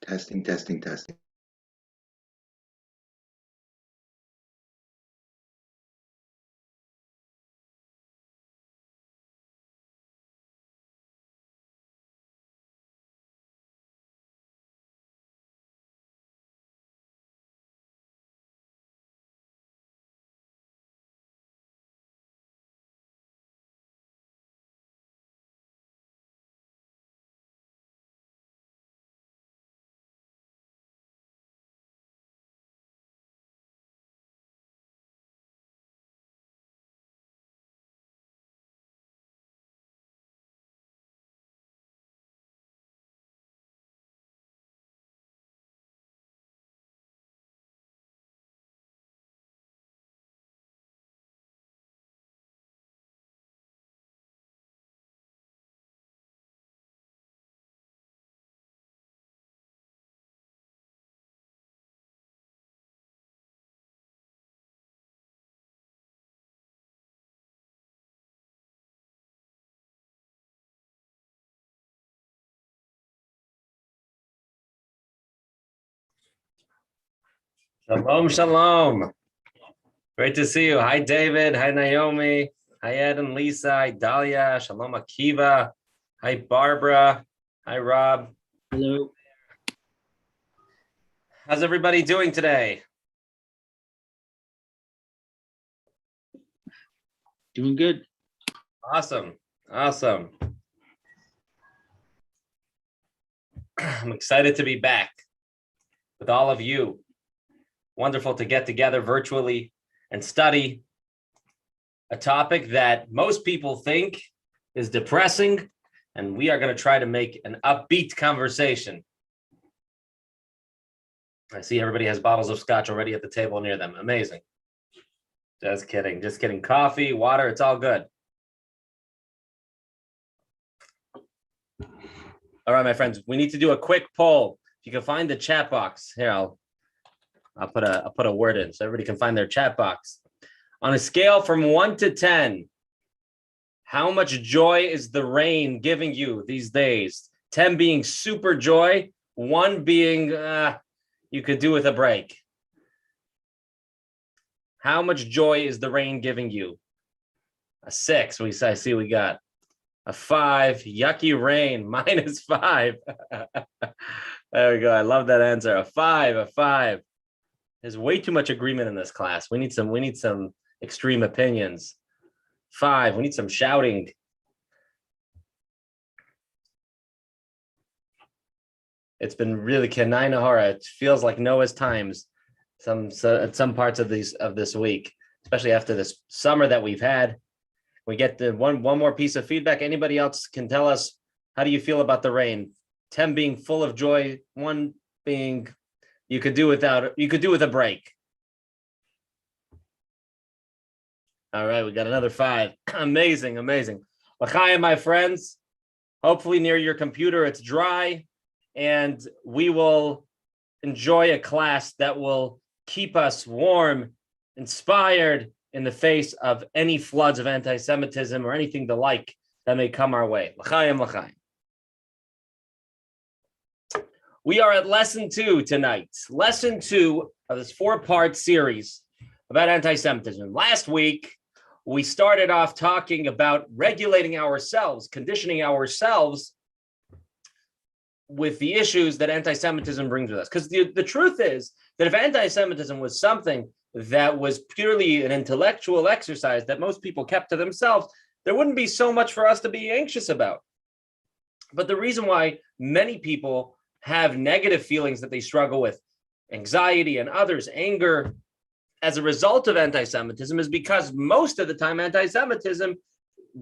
Testing, testing, testing. Shalom, shalom. Great to see you. Hi, David. Hi, Naomi. Hi, Ed and Lisa. Hi, Dahlia. Shalom, Akiva. Hi, Barbara. Hi, Rob. Hello. How's everybody doing today? Doing good. Awesome. Awesome. I'm excited to be back with all of you. Wonderful to get together virtually and study a topic that most people think is depressing, and we are going to try to make an upbeat conversation. I see everybody has bottles of scotch already at the table near them. Amazing. Just kidding. Just kidding. Coffee, water, it's all good. All right, my friends, we need to do a quick poll. If you can find the chat box here, I'll put a word in so everybody can find their chat box. On a scale from 1 to 10, how much joy is the rain giving you these days? 10 being super joy, 1 being you could do with a break. How much joy is the rain giving you? A 6. I see we got a 5. Yucky rain, -5. There we go. I love that answer. A 5. There's way too much agreement in this class. We need some extreme opinions. 5. We need some shouting. It's been really Kenai Nahara. It feels like Noah's times. At some parts of this week, especially after this summer that we've had. We get the one more piece of feedback. Anybody else can tell us, how do you feel about the rain? 10 being full of joy, 1 being you could do with a break. All right, we got another 5. Amazing. L'chaim, my friends. Hopefully near your computer it's dry, and we will enjoy a class that will keep us warm, inspired in the face of any floods of anti-Semitism or anything the like that may come our way. L'chaim. We are at lesson 2 tonight. Lesson 2 of this 4-part series about anti-Semitism. Last week, we started off talking about regulating ourselves, conditioning ourselves with the issues that anti-Semitism brings with us. Because the truth is that if anti-Semitism was something that was purely an intellectual exercise that most people kept to themselves, there wouldn't be so much for us to be anxious about. But the reason why many people have negative feelings that they struggle with, anxiety and others, anger, as a result of anti-Semitism, is because most of the time anti-Semitism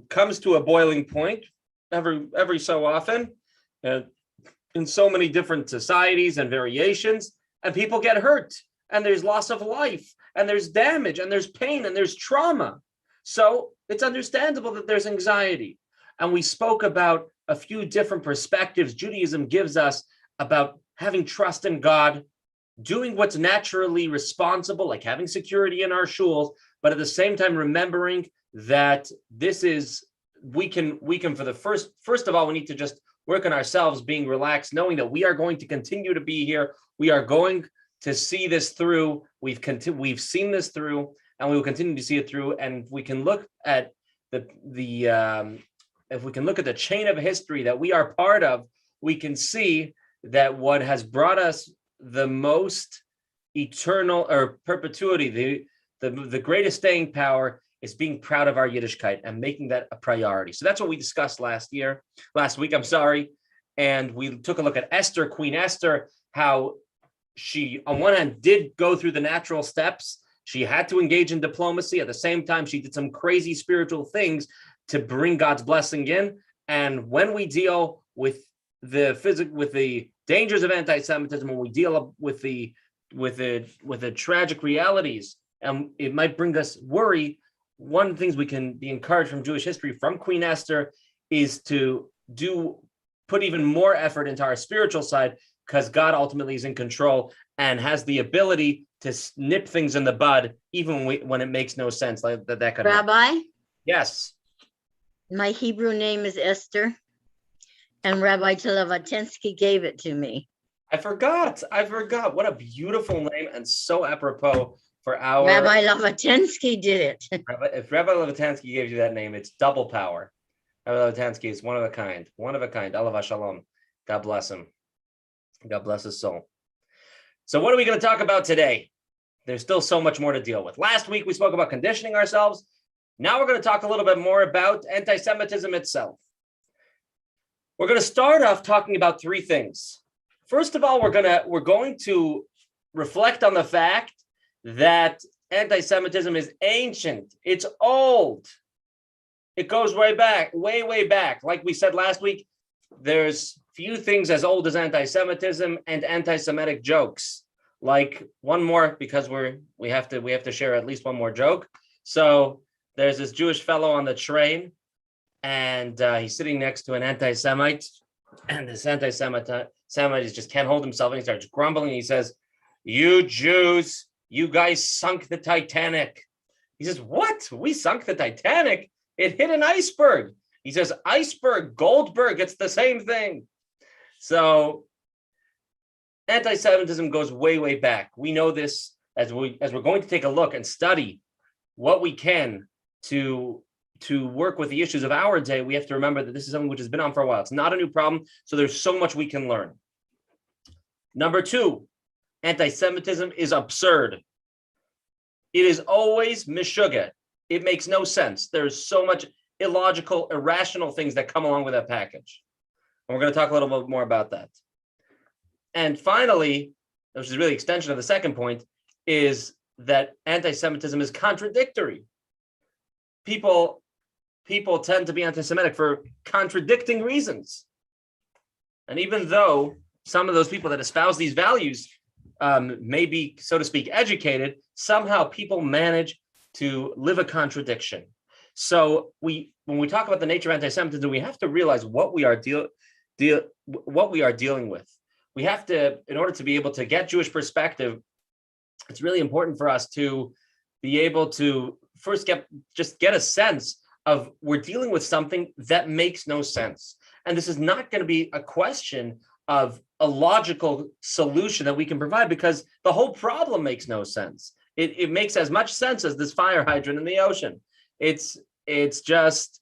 comes to a boiling point every so often, in so many different societies and variations, and people get hurt, and there's loss of life, and there's damage, and there's pain, and there's trauma. So it's understandable that there's anxiety. And we spoke about a few different perspectives Judaism gives us about having trust in God, doing what's naturally responsible, like having security in our shuls, but at the same time remembering that this is, we can for the first of all, we need to just work on ourselves, being relaxed, knowing that we are going to continue to be here. We are going to see this through. We've seen this through, and we will continue to see it through. And we can look at if we can look at the chain of history that we are part of, we can see that what has brought us the most eternal or perpetuity, the greatest staying power, is being proud of our Yiddishkeit and making that a priority. So that's what we discussed last week, and we took a look at Esther, Queen Esther, how she, on one hand, did go through the natural steps. She had to engage in diplomacy. At the same time, she did some crazy spiritual things to bring God's blessing in. And when we deal with the dangers of anti-Semitism, when we deal with the tragic realities, and it might bring us worry, one of the things we can be encouraged from Jewish history, from Queen Esther, is to put even more effort into our spiritual side, because God ultimately is in control and has the ability to nip things in the bud, even when it makes no sense. Like that could happen. Rabbi, Yes. my Hebrew name is Esther, and Rabbi Televatensky gave it to me. I forgot. What a beautiful name, and so apropos for our Rabbi Levatensky did it. If Rabbi Levatensky gave you that name, it's double power. Rabbi Levatensky is one of a kind. Alav Shalom. God bless him. God bless his soul. So what are we going to talk about today? There's still so much more to deal with. Last week, we spoke about conditioning ourselves. Now we're going to talk a little bit more about anti-Semitism itself. We're going to start off talking about three things. First of all, we're going to reflect on the fact that anti-Semitism is ancient. It's old. It goes way back. Like we said last week, there's few things as old as anti-Semitism and anti-Semitic jokes. Like one more, because we have to share at least one more joke. So there's this Jewish fellow on the train, and he's sitting next to an anti-Semite, and this anti-Semite just can't hold himself, and he starts grumbling. He says, "You Jews, you guys sunk the Titanic." He says, "What? We sunk the Titanic? It hit an iceberg." He says, "Iceberg, Goldberg, it's the same thing." So anti-Semitism goes way back. We know this as we're going to take a look and study what we can to work with the issues of our day. We have to remember that this is something which has been on for a while. It's not a new problem, so there's so much we can learn. Number two, anti-Semitism is absurd. It is always mishuggah. It makes no sense. There's so much illogical, irrational things that come along with that package. And we're going to talk a little bit more about that. And finally, which is really extension of the second point, is that anti-Semitism is contradictory. People tend to be anti-Semitic for contradicting reasons. And even though some of those people that espouse these values may be, so to speak, educated, somehow people manage to live a contradiction. So when we talk about the nature of anti-Semitism, we have to realize what we are dealing with. We have to, in order to be able to get Jewish perspective, it's really important for us to be able to first get a sense of we're dealing with something that makes no sense. And this is not going to be a question of a logical solution that we can provide, because the whole problem makes no sense. It makes as much sense as this fire hydrant in the ocean. It's just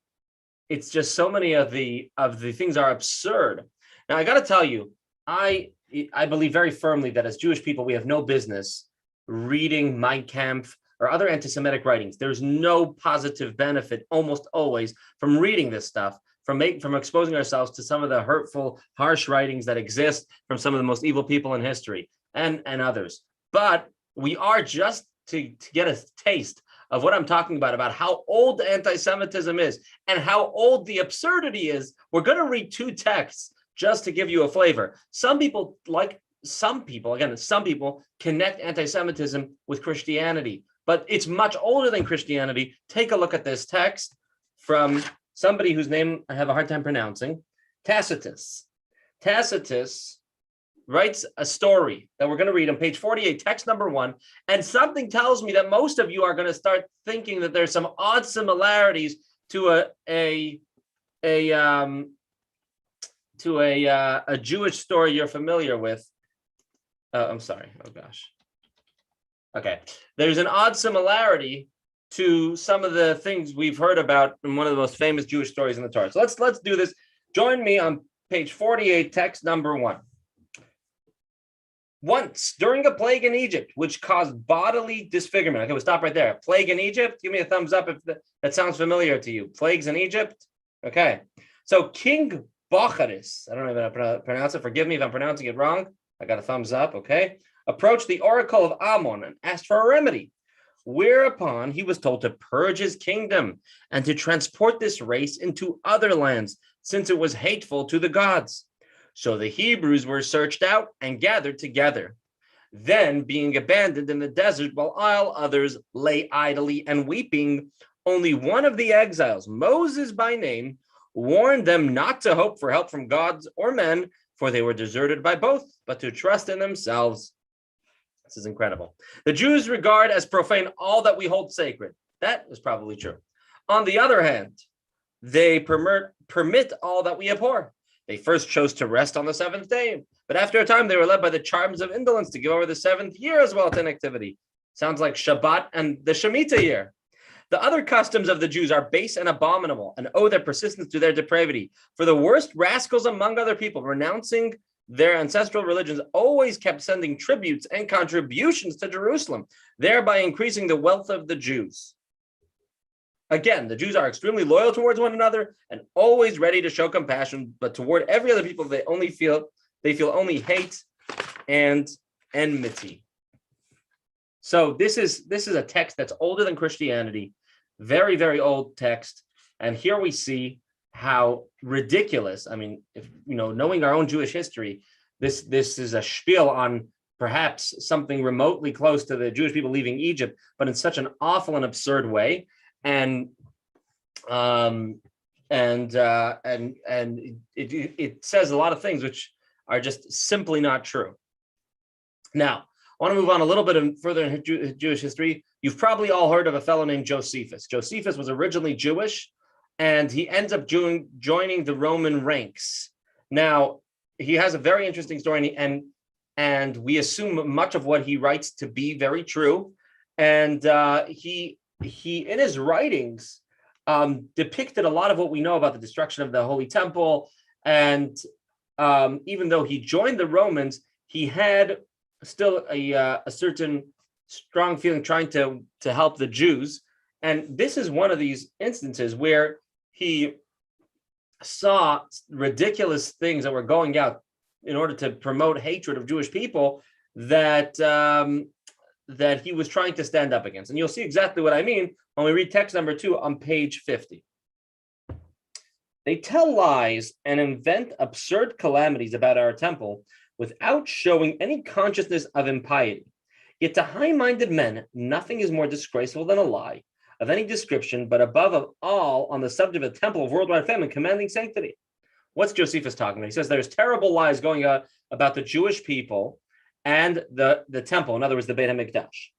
so many of the things are absurd. Now I got to tell you, I believe very firmly that as Jewish people, we have no business reading Mein Kampf or other anti-Semitic writings. There's no positive benefit almost always from reading this stuff, from exposing ourselves to some of the hurtful, harsh writings that exist from some of the most evil people in history and others. But we are, just to get a taste of what I'm talking about how old and how old the absurdity is, we're going to read two texts just to give you a flavor. Some people connect anti-Semitism with Christianity, but it's much older than Christianity. Take a look at this text from somebody whose name I have a hard time pronouncing, Tacitus. Tacitus writes a story that we're going to read on page 48, text number 1, and something tells me that most of you are going to start thinking that there's some odd similarities to to a Jewish story you're familiar with. I'm sorry. Oh gosh. Okay. There's an odd similarity to some of the things we've heard about in one of the most famous Jewish stories in the Torah. So let's do this. Join me on page 48, text number 1. Once during a plague in Egypt, which caused bodily disfigurement. Okay, we'll stop right there. Plague in Egypt. Give me a thumbs up if that sounds familiar to you. Plagues in Egypt. Okay. So King Bocharis, I don't know how to pronounce it. Forgive me if I'm pronouncing it wrong. I got a thumbs up. Okay. Approached the oracle of Ammon and asked for a remedy. Whereupon he was told to purge his kingdom and to transport this race into other lands, since it was hateful to the gods. So the Hebrews were searched out and gathered together. Then, being abandoned in the desert, while all others lay idly and weeping, only one of the exiles, Moses by name, warned them not to hope for help from gods or men, for they were deserted by both, but to trust in themselves. This is incredible. The Jews regard as profane all that we hold sacred. That is probably true. On the other hand, they permit all that we abhor. They first chose to rest on the seventh day, but after a time they were led by the charms of indolence to give over the seventh year as well to inactivity. Sounds like Shabbat and the Shemitah year. The other customs of the Jews are base and abominable and owe their persistence to their depravity. For the worst rascals among other people, renouncing their ancestral religions, always kept sending tributes and contributions to Jerusalem, thereby increasing the wealth of the Jews. Again, the Jews are extremely loyal towards one another and always ready to show compassion, but toward every other people, they feel only hate and enmity. So this is a text that's older than Christianity, very, very old text. And here we see how ridiculous, I mean, if knowing our own Jewish history, this is a spiel on perhaps something remotely close to the Jewish people leaving Egypt, but in such an awful and absurd way. And it says a lot of things which are just simply not true. Now, I want to move on a little bit further in Jewish history. You've probably all heard of a fellow named Josephus. Josephus was originally Jewish, and he ends up joining the Roman ranks. Now, he has a very interesting story, and we assume much of what he writes to be very true. And he in his writings depicted a lot of what we know about the destruction of the Holy Temple. And even though he joined the Romans, he had still a certain strong feeling trying to help the Jews. And this is one of these instances where he saw ridiculous things that were going out in order to promote hatred of Jewish people that he was trying to stand up against. And you'll see exactly what I mean when we read text number 2 on page 50. They tell lies and invent absurd calamities about our temple without showing any consciousness of impiety. Yet to high-minded men, nothing is more disgraceful than a lie of any description, but above all on the subject of the temple of worldwide family commanding sanctity. What's Josephus talking about? He says there's terrible lies going on about the Jewish people and the temple, in other words, the Beit HaMikdash.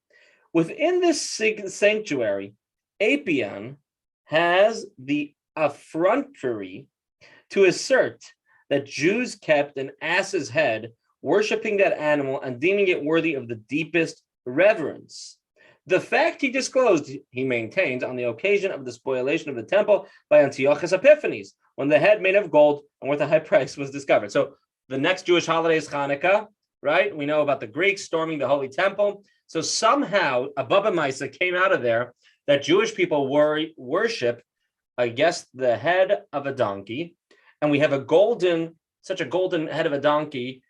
Within this sanctuary, Apion has the effrontery to assert that Jews kept an ass's head, worshiping that animal and deeming it worthy of the deepest reverence. The fact he disclosed, he maintains, on the occasion of the spoliation of the temple by Antiochus Epiphanes, when the head made of gold and worth a high price was discovered. So the next Jewish holiday is Hanukkah, right? We know about the Greeks storming the Holy Temple. So somehow a Baba Maisa came out of there that Jewish people worship, I guess, the head of a donkey. And we have such a golden head of a donkey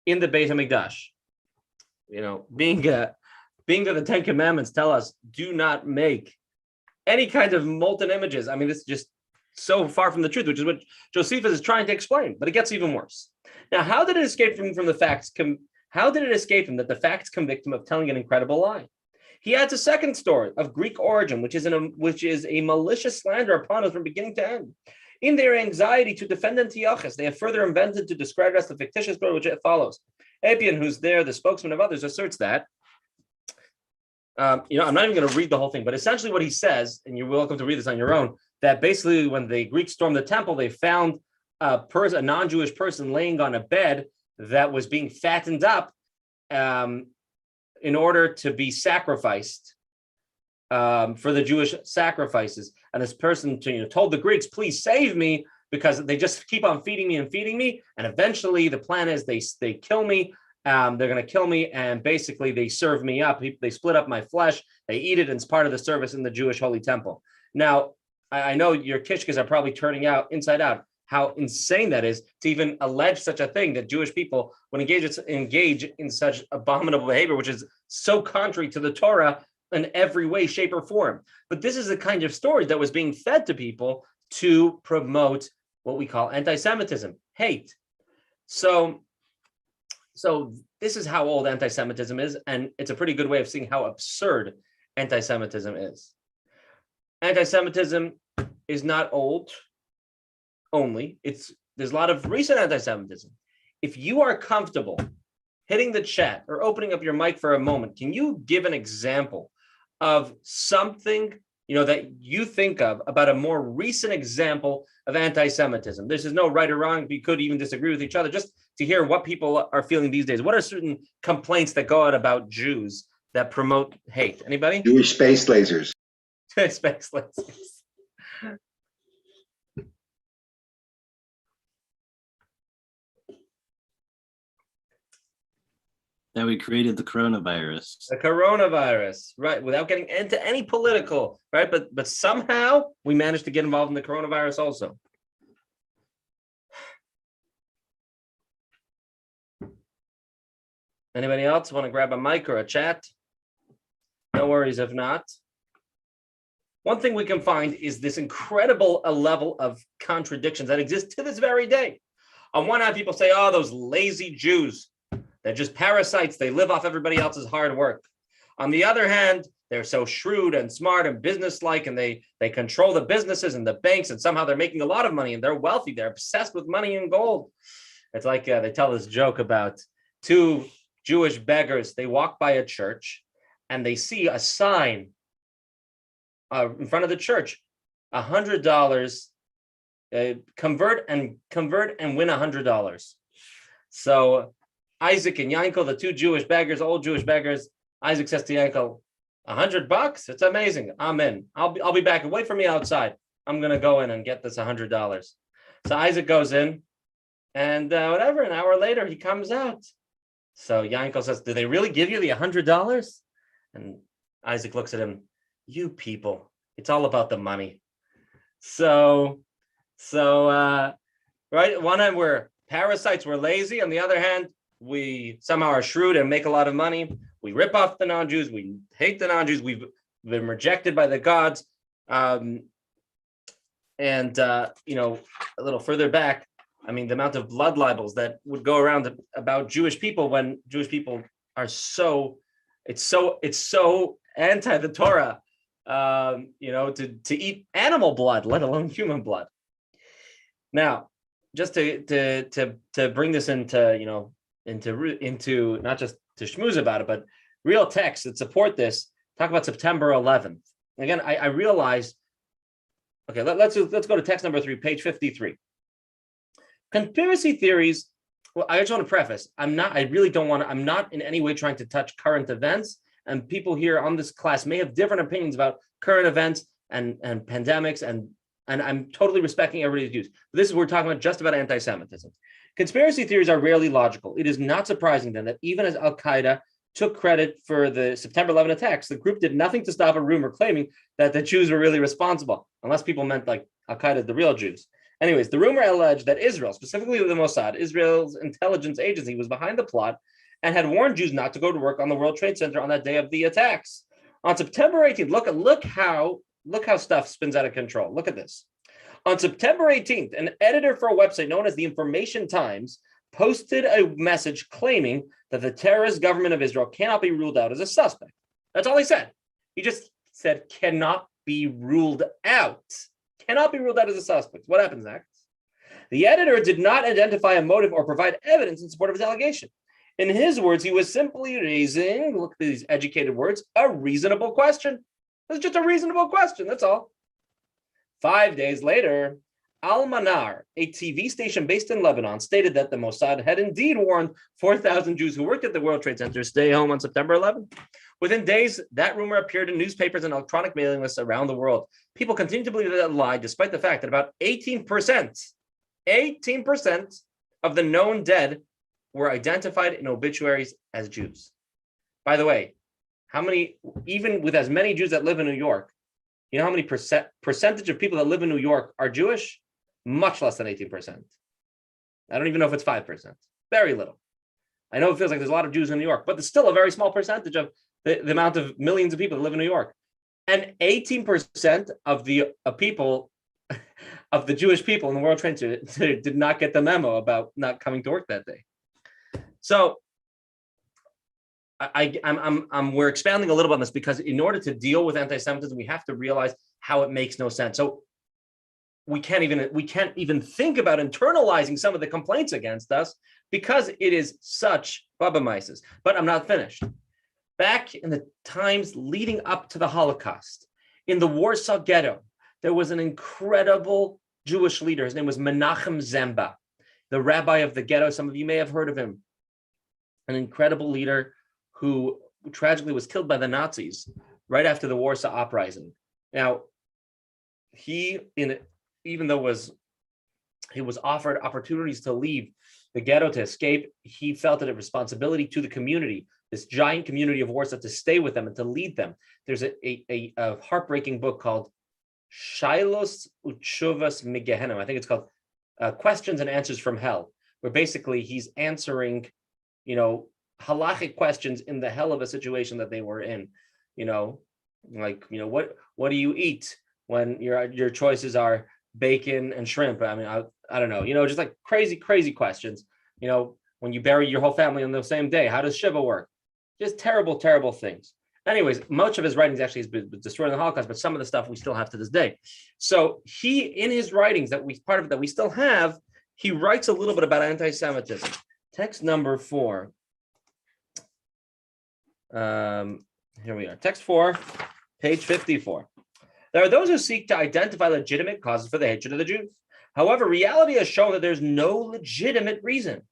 in the Beit HaMikdash. Being that the Ten Commandments tell us, do not make any kind of molten images. I mean, this is just so far from the truth, which is what Josephus is trying to explain, but it gets even worse. Now, how did it escape him from the facts? How did it escape him that the facts convict him of telling an incredible lie? He adds a second story of Greek origin, which is a malicious slander upon us from beginning to end. In their anxiety to defend Antiochus, they have further invented to discredit us the fictitious story which it follows. Apion, who's there, the spokesman of others, asserts that, I'm not even going to read the whole thing, but essentially what he says, and you're welcome to read this on your own, that basically when the Greeks stormed the temple, they found a non-Jewish person laying on a bed that was being fattened up in order to be sacrificed for the Jewish sacrifices. And this person told the Greeks, please save me, because they just keep on feeding me. And eventually the plan is they kill me. They're going to kill me. And basically they serve me up. They split up my flesh. They eat it. And it's part of the service in the Jewish Holy Temple. Now, I know your kishkas are probably turning out inside out how insane that is to even allege such a thing, that Jewish people would engage in such abominable behavior, which is so contrary to the Torah in every way, shape, or form. But this is the kind of story that was being fed to people to promote what we call anti-Semitism, hate. So this is how old anti-Semitism is, and it's a pretty good way of seeing how absurd anti-Semitism is. Anti-Semitism is not old only. There's a lot of recent anti-Semitism. If you are comfortable hitting the chat or opening up your mic for a moment, can you give an example of something that you think of about a more recent example of anti-Semitism? This is no right or wrong. We could even disagree with each other, just to hear what people are feeling these days. What are certain complaints that go out about Jews that promote hate? Anybody? Jewish space lasers. Space lasers. That we created the coronavirus. The coronavirus, right? Without getting into any political, right? But somehow we managed to get involved in the coronavirus also. Anybody else want to grab a mic or a chat? No worries if not. One thing we can find is this incredible level of contradictions that exist to this very day. On one hand, people say, oh, those lazy Jews, they're just parasites. They live off everybody else's hard work. On the other hand, they're so shrewd and smart and businesslike, and they control the businesses and the banks, and somehow they're making a lot of money, and they're wealthy. They're obsessed with money and gold. It's like they tell this joke about two Jewish beggars. They walk by a church and they see a sign in front of the church, $100, convert and win $100. So Isaac and Yankel, the two Jewish beggars, old Jewish beggars, Isaac says to Yankel, $100? It's amazing. I'm in. I'll be back. Wait for me outside. I'm gonna go in and get this $100. So Isaac goes in, and an hour later he comes out. So Yankel says, "Do they really give you the $100?" And Isaac looks at him. You people, it's all about the money. So right. One hand we're parasites, we're lazy. On the other hand, we somehow are shrewd and make a lot of money. We rip off the non-Jews. We hate the non-Jews. We've been rejected by the gods. A little further back, I mean, the amount of blood libels that would go around about Jewish people when Jewish people are it's so anti the Torah, to eat animal blood, let alone human blood. Now, just to bring this into not just to schmooze about it, but real texts that support this. Talk about September 11th. Again, I realize. Okay, let's go to text number 3, page 53. Conspiracy theories. Well, I just want to preface. I'm not in any way trying to touch current events. And people here on this class may have different opinions about current events and pandemics, and I'm totally respecting everybody's views. But we're talking about just about anti-Semitism. Conspiracy theories are rarely logical. It is not surprising then that even as Al-Qaeda took credit for the September 11 attacks, the group did nothing to stop a rumor claiming that the Jews were really responsible, unless people meant like Al-Qaeda, the real Jews. Anyways, the rumor alleged that Israel, specifically the Mossad, Israel's intelligence agency, was behind the plot and had warned Jews not to go to work on the World Trade Center on that day of the attacks. On September 18th, look how stuff spins out of control. Look at this. On September 18th, an editor for a website known as the Information Times posted a message claiming that the terrorist government of Israel cannot be ruled out as a suspect. That's all he said. He just said cannot be ruled out. Cannot be ruled out as a suspect. What happens next? The editor did not identify a motive or provide evidence in support of his allegation. In his words, he was simply raising, look at these educated words, a reasonable question. It's just a reasonable question, that's all. 5 days later, Al-Manar, a TV station based in Lebanon, stated that the Mossad had indeed warned 4,000 Jews who worked at the World Trade Center to stay home on September 11th. Within days, that rumor appeared in newspapers and electronic mailing lists around the world. People continue to believe that lie, despite the fact that about 18% of the known dead were identified in obituaries as Jews. By the way, even with as many Jews that live in New York, you know how many percentage of people that live in New York are Jewish? Much less than 18%. I don't even know if it's 5%. Very little. I know it feels like there's a lot of Jews in New York, but there's still a very small percentage of the amount of millions of people that live in New York. And 18% of the people, of the Jewish people in the World Trade Center did not get the memo about not coming to work that day. So we're expounding a little bit on this because in order to deal with anti-Semitism, we have to realize how it makes no sense. So we can't even think about internalizing some of the complaints against us because it is such Baba Mises. But I'm not finished. Back in the times leading up to the Holocaust, in the Warsaw Ghetto, there was an incredible Jewish leader. His name was Menachem Zemba, the rabbi of the ghetto. Some of you may have heard of him. An incredible leader who tragically was killed by the Nazis right after the Warsaw Uprising. Now, even though he was offered opportunities to leave the ghetto, to escape, he felt it a responsibility to the community, this giant community of Warsaw, to stay with them and to lead them. There's a heartbreaking book called Shilos Uchuvas Migehenim. I think it's called Questions and Answers from Hell, where basically he's answering, halachic questions in the hell of a situation that they were in. What do you eat when your choices are bacon and shrimp? I mean, I don't know, just like crazy questions. When you bury your whole family on the same day, how does Shiva work? Just terrible things. Anyways, much of his writings actually has been destroyed in the Holocaust, but some of the stuff we still have to this day. So he, in his writings that we still have, he writes a little bit about anti-Semitism. Text number 4. Here we are. Text 4, page 54. There are those who seek to identify legitimate causes for the hatred of the Jews. However, reality has shown that there's no legitimate reason.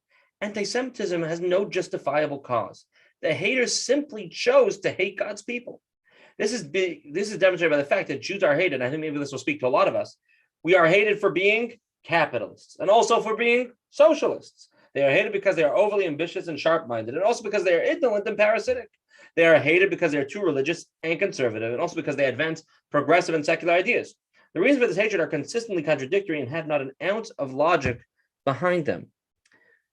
Anti-Semitism has no justifiable cause. The haters simply chose to hate God's people. This is demonstrated by the fact that Jews are hated. I think maybe this will speak to a lot of us. We are hated for being capitalists and also for being socialists. They are hated because they are overly ambitious and sharp-minded, and also because they are indolent and parasitic. They are hated because they are too religious and conservative, and also because they advance progressive and secular ideas. The reasons for this hatred are consistently contradictory and have not an ounce of logic behind them.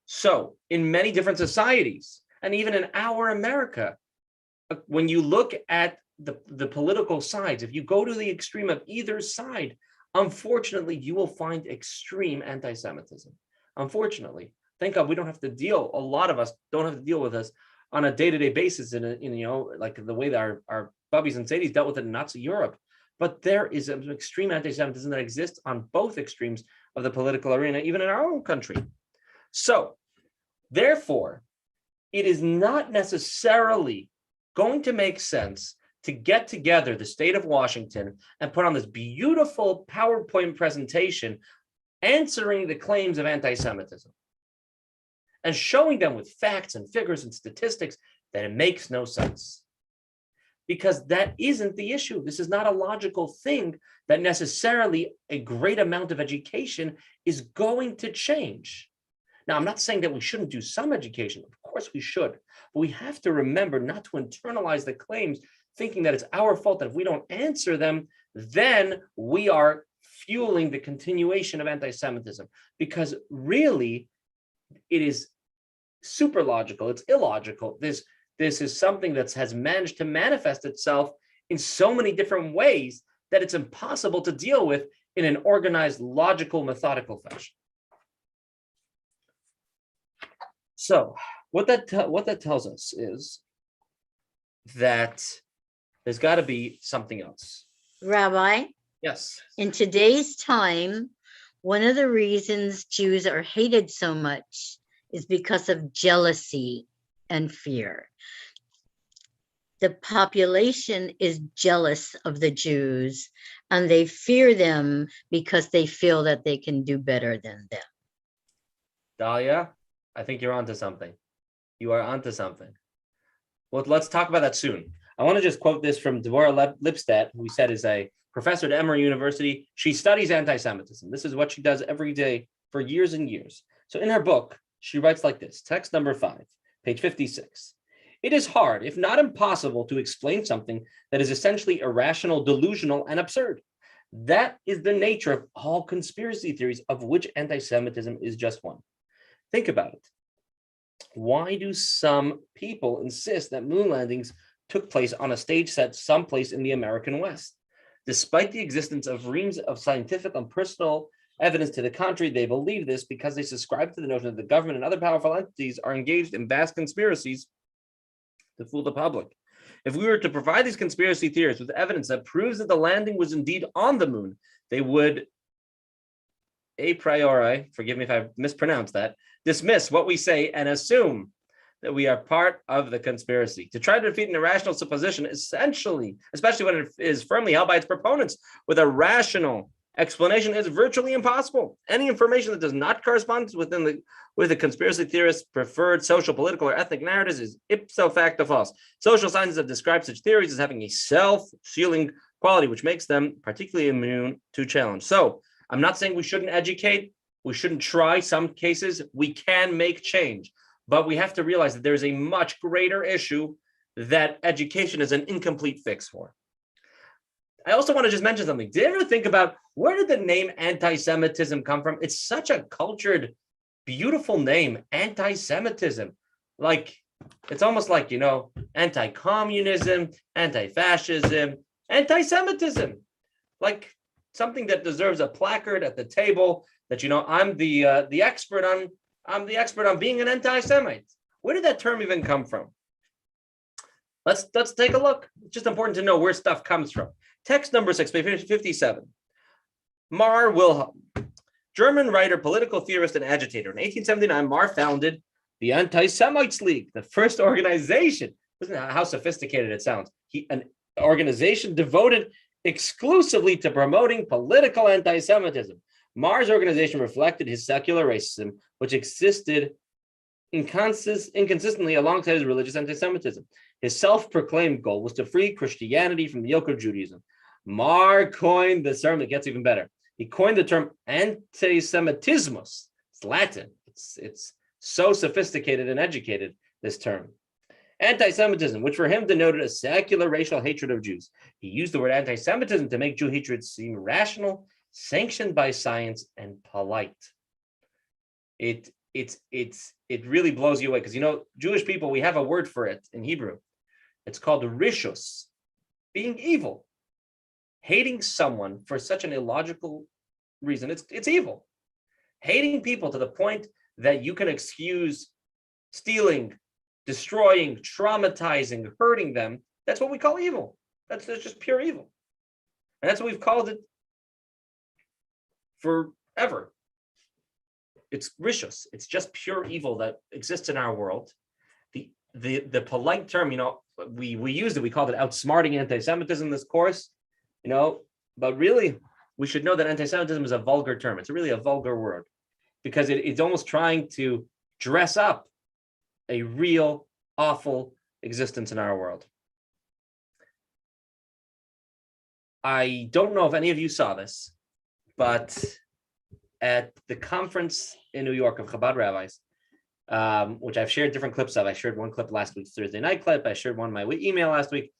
So, in many different societies, and even in our America, when you look at the political sides, if you go to the extreme of either side, unfortunately, you will find extreme anti-Semitism. Unfortunately, thank God a lot of us don't have to deal with this on a day-to-day basis like the way that our Bubbies and Sadies dealt with it in Nazi Europe. But there is an extreme anti-Semitism that exists on both extremes of the political arena, even in our own country. So, therefore, it is not necessarily going to make sense to get together the state of Washington and put on this beautiful PowerPoint presentation answering the claims of anti-Semitism and showing them with facts and figures and statistics that it makes no sense. Because that isn't the issue. This is not a logical thing that necessarily a great amount of education is going to change. Now, I'm not saying that we shouldn't do some education. Of course we should. But we have to remember not to internalize the claims, thinking that it's our fault that if we don't answer them, then we are fueling the continuation of anti-Semitism. Because really, it is super logical. It's illogical. This is something that has managed to manifest itself in so many different ways that it's impossible to deal with in an organized, logical, methodical fashion. So what that tells us is that there's got to be something else. Rabbi, Yes. in today's time, one of the reasons Jews are hated so much is because of jealousy and fear. The population is jealous of the Jews and they fear them because they feel that they can do better than them. Dahlia, I think you're onto something. You are onto something. Well, let's talk about that soon. I want to just quote this from Devorah Lipstadt, who we said is a professor at Emory University. She studies anti-Semitism. This is what she does every day for years and years. So in her book, she writes like this, text number 5, page 56. It is hard, if not impossible, to explain something that is essentially irrational, delusional, and absurd. That is the nature of all conspiracy theories, of which anti-Semitism is just one. Think about it. Why do some people insist that moon landings took place on a stage set someplace in the American West? Despite the existence of reams of scientific and personal evidence to the contrary, they believe this because they subscribe to the notion that the government and other powerful entities are engaged in vast conspiracies to fool the public. If we were to provide these conspiracy theorists with evidence that proves that the landing was indeed on the moon, they would a priori, forgive me if I mispronounced that, dismiss what we say and assume that we are part of the conspiracy. To try to defeat an irrational supposition, essentially, especially when it is firmly held by its proponents with a rational explanation, is virtually impossible. Any information that does not correspond with the conspiracy theorists' preferred social, political, or ethnic narratives is ipso facto false. Social scientists have described such theories as having a self-sealing quality, which makes them particularly immune to challenge. So, I'm not saying we shouldn't educate. We shouldn't try. Some cases we can make change, but we have to realize that there's a much greater issue that education is an incomplete fix for. I also want to just mention something. Did you ever think about where did the name anti-Semitism come from? It's such a cultured, beautiful name, anti-Semitism. Like, it's almost like, anti-communism, anti-fascism, anti-Semitism. Like, something that deserves a placard at the table that I'm the expert on being an anti-Semite. Where did that term even come from? Let's take a look. It's just important to know where stuff comes from. Text number 6, page 57. Mar Wilhelm, German writer, political theorist, and agitator. In 1879, Mar founded the Anti-Semites League, the first organization. Listen to how sophisticated it sounds. An organization devoted exclusively to promoting political anti-Semitism. Mar's organization reflected his secular racism, which existed inconsistently alongside his religious anti-Semitism. His self-proclaimed goal was to free Christianity from the yoke of Judaism. Mar coined the term, it gets even better. He coined the term antisemitismus. It's Latin. It's so sophisticated and educated, this term. Anti-Semitism, which for him denoted a secular racial hatred of Jews. He used the word anti-Semitism to make Jew hatred seem rational, sanctioned by science, and polite. It really blows you away because Jewish people, we have a word for it in Hebrew. It's called rishus, being evil. Hating someone for such an illogical reason, it's evil. Hating people to the point that you can excuse stealing, destroying, traumatizing, hurting them, that's what we call evil. That's just pure evil. And that's what we've called it forever. It's rishus. It's just pure evil that exists in our world. The polite term, we used it, we called it outsmarting antisemitism, this course, but really we should know that antisemitism is a vulgar term. It's really a vulgar word because it's almost trying to dress up a real awful existence in our world. I don't know if any of you saw this, but at the conference in New York of Chabad rabbis, which I've shared different clips of. I shared one clip last week's Thursday night clip. I shared one in my email last week.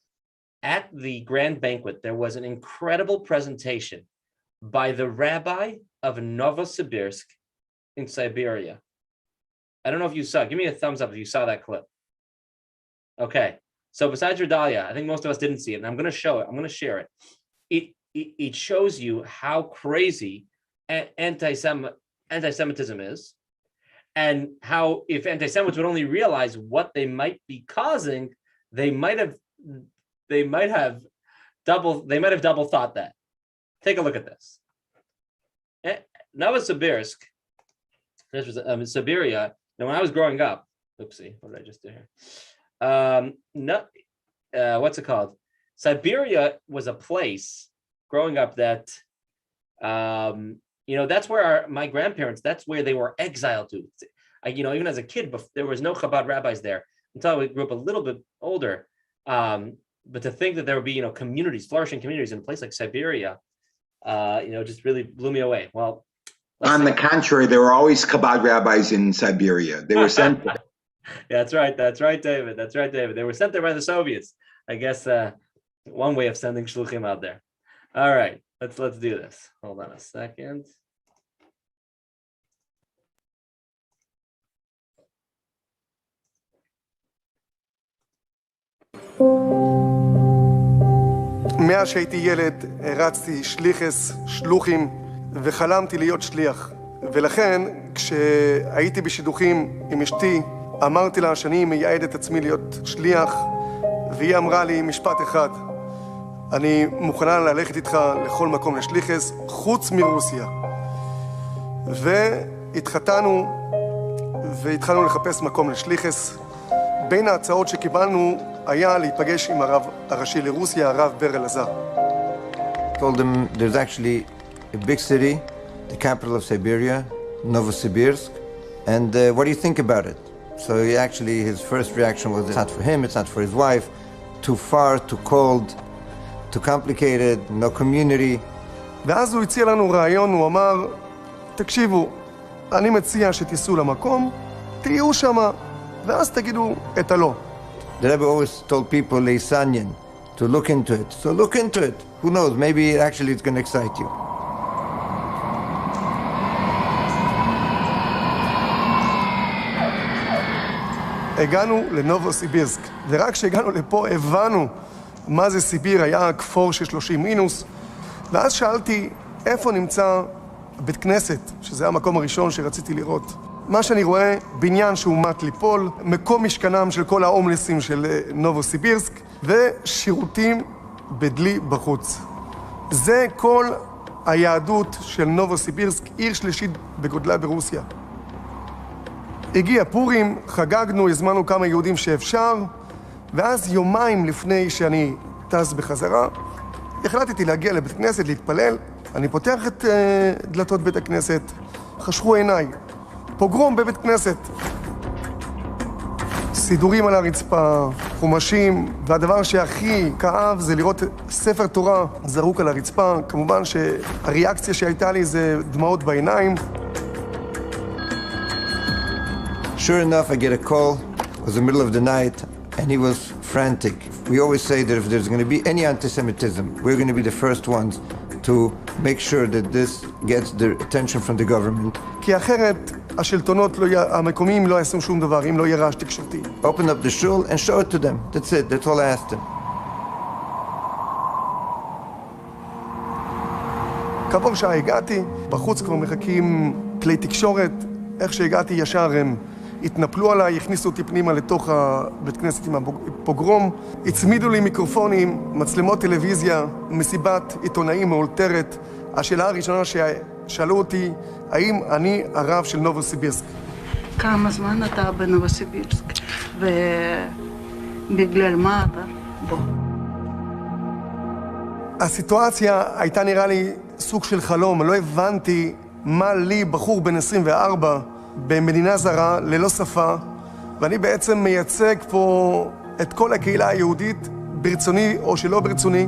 At the grand banquet, there was an incredible presentation by the rabbi of Novosibirsk in Siberia. I don't know if you saw it. Give me a thumbs up if you saw that clip. Okay. So besides Redalia, I think most of us didn't see it, and I'm going to show it. I'm going to share it. It shows you how crazy anti-Semitism is, and how if anti-Semites would only realize what they might be causing, they might have double thought that. Take a look at this. Novosibirsk, this was Siberia. Now, when I was growing up, oopsie, what did I just do here? What's it called? Siberia was a place growing up that, that's where my grandparents, that's where they were exiled to. Even as a kid, there was no Chabad rabbis there until we grew up a little bit older. But to think that there would be, communities, flourishing communities in a place like Siberia, just really blew me away. Well, on the contrary, there were always Chabad rabbis in Siberia. They were sent there. That's right, David. They were sent there by the Soviets. I guess one way of sending shluchim out there. All right, let's do this. Hold on a second. מאז שהייתי ילד הרצתי שליחס, שלוחים, וחלמתי להיות שליח. ולכן, כשהייתי בשידוכים עם אשתי, אמרתי לה שאני מייעד את עצמי להיות שליח, והיא אמרה לי משפט אחד: אני מוכנה ללכת איתך לכל מקום לשליחס, חוץ מרוסיה. והתחתנו, והתחלנו לחפש מקום לשליחס. בין ההצעות שקיבלנו היה להיפגש עם הרב הראשי לרוסיה, הרב בר אלעזר. Told him there's actually a big city, the capital of Siberia, Novosibirsk, and what do you think about it? So his first reaction was, it's not for him, it's not for his wife, too far, too cold, too complicated, no community. ואז הוא הציע לנו רעיון, הוא אמר, תקשיבו, אני מציע שתיסעו למקום, תהיו שמה, ואז תגידו את הלא. The Rabbi always told people, Leisanyan, to look into it. So look into it. Who knows, maybe actually it's going to excite you. הגענו לנובוסיבירסק, ורק כשהגענו לפה הבנו מה זה סיביר, היה כפור של 30 מינוס, ואז שאלתי איפה נמצא בית כנסת, שזה המקום הראשון שרציתי לראות. מה שאני רואה, בניין שהוא מת ליפול, מקום משכנם של כל ההומלסים של נובוסיבירסק, ושירותים בדלי בחוץ. זה כל היהדות של נובוסיבירסק, עיר שלישית בגודלה ברוסיה. הגיע פורים, חגגנו, הזמנו כמה יהודים שאפשר, ואז יומיים לפני שאני טס בחזרה, החלטתי להגיע לבית כנסת, להתפלל. אני פותח את דלתות בית הכנסת, חשכו עיניי. פוגרום בבית כנסת. סידורים על הרצפה, חומשים, והדבר שהכי כאב זה לראות ספר תורה זרוק על הרצפה. כמובן שהריאקציה שהייתה לי זה דמעות בעיניים. Sure enough, I get a call. It was the middle of the night, and he was frantic. We always say that if there's going to be any antisemitism, we're going to be the first ones to make sure that this gets the attention from the government. כי אחרת השלטונות המקומיים לא יעשו שום דבר, אם לא יהיה רעש תקשורתי. Open up the shul and show it to them. That's it. That's all I asked him. כעבור שעה הגעתי, בחוץ כבר מחכים כלי תקשורת. איך שהגעתי ישר הם התנפלו עליי, הכניסו אותי פנימה לתוך הבית כנסת עם הפוגרום, הצמידו לי מיקרופונים, מצלמות טלוויזיה, מסיבת עיתונאים מאולתרת. השאלה הראשונה ששאלו אותי, האם אני הרב של נובוסיבירסק? כמה זמן אתה בנובוסיבירסק? ובגלל מה אתה בו? הסיטואציה הייתה נראה לי סוג של חלום, לא הבנתי מה לי, בחור בן 24, במדינה זרה, ללא שפה, ואני בעצם מייצג פה את כל הקהילה היהודית, ברצוני או שלא ברצוני,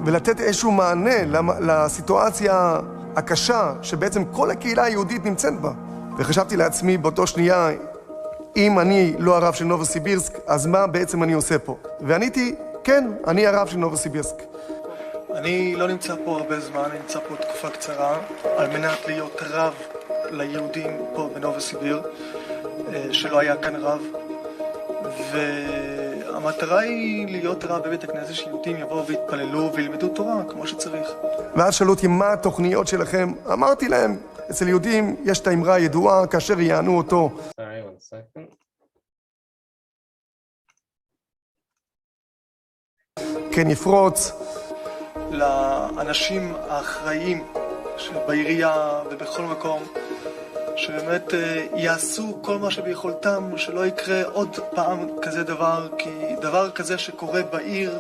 ולתת איזשהו מענה לסיטואציה הקשה שבעצם כל הקהילה היהודית נמצאת בה. וחשבתי לעצמי באותו שנייה, אם אני לא הרב של נובוסיבירסק, אז מה בעצם אני עושה פה? ועניתי, כן, אני הרב של נובוסיבירסק. אני לא נמצא פה הרבה זמן, אני נמצא פה תקופה קצרה, על מנת להיות רב ליהודים פה בנובוסיביר, שלא היה כאן רב. והמטרה היא להיות רב בבית הכנסת, שיהודים יבואו ויתפללו וילמדו תורה כמו שצריך. ואז שאלו אותי מה התוכניות שלכם, אמרתי להם, אצל יהודים יש את האמרה הידועה, כאשר יענו אותו. כן יפרוץ. לאנשים האחראים בעירייה ובכל מקום, שבאמת יעשו כל מה שביכולתם, שלא יקרה עוד פעם כזה דבר, כי דבר כזה שקורה בעיר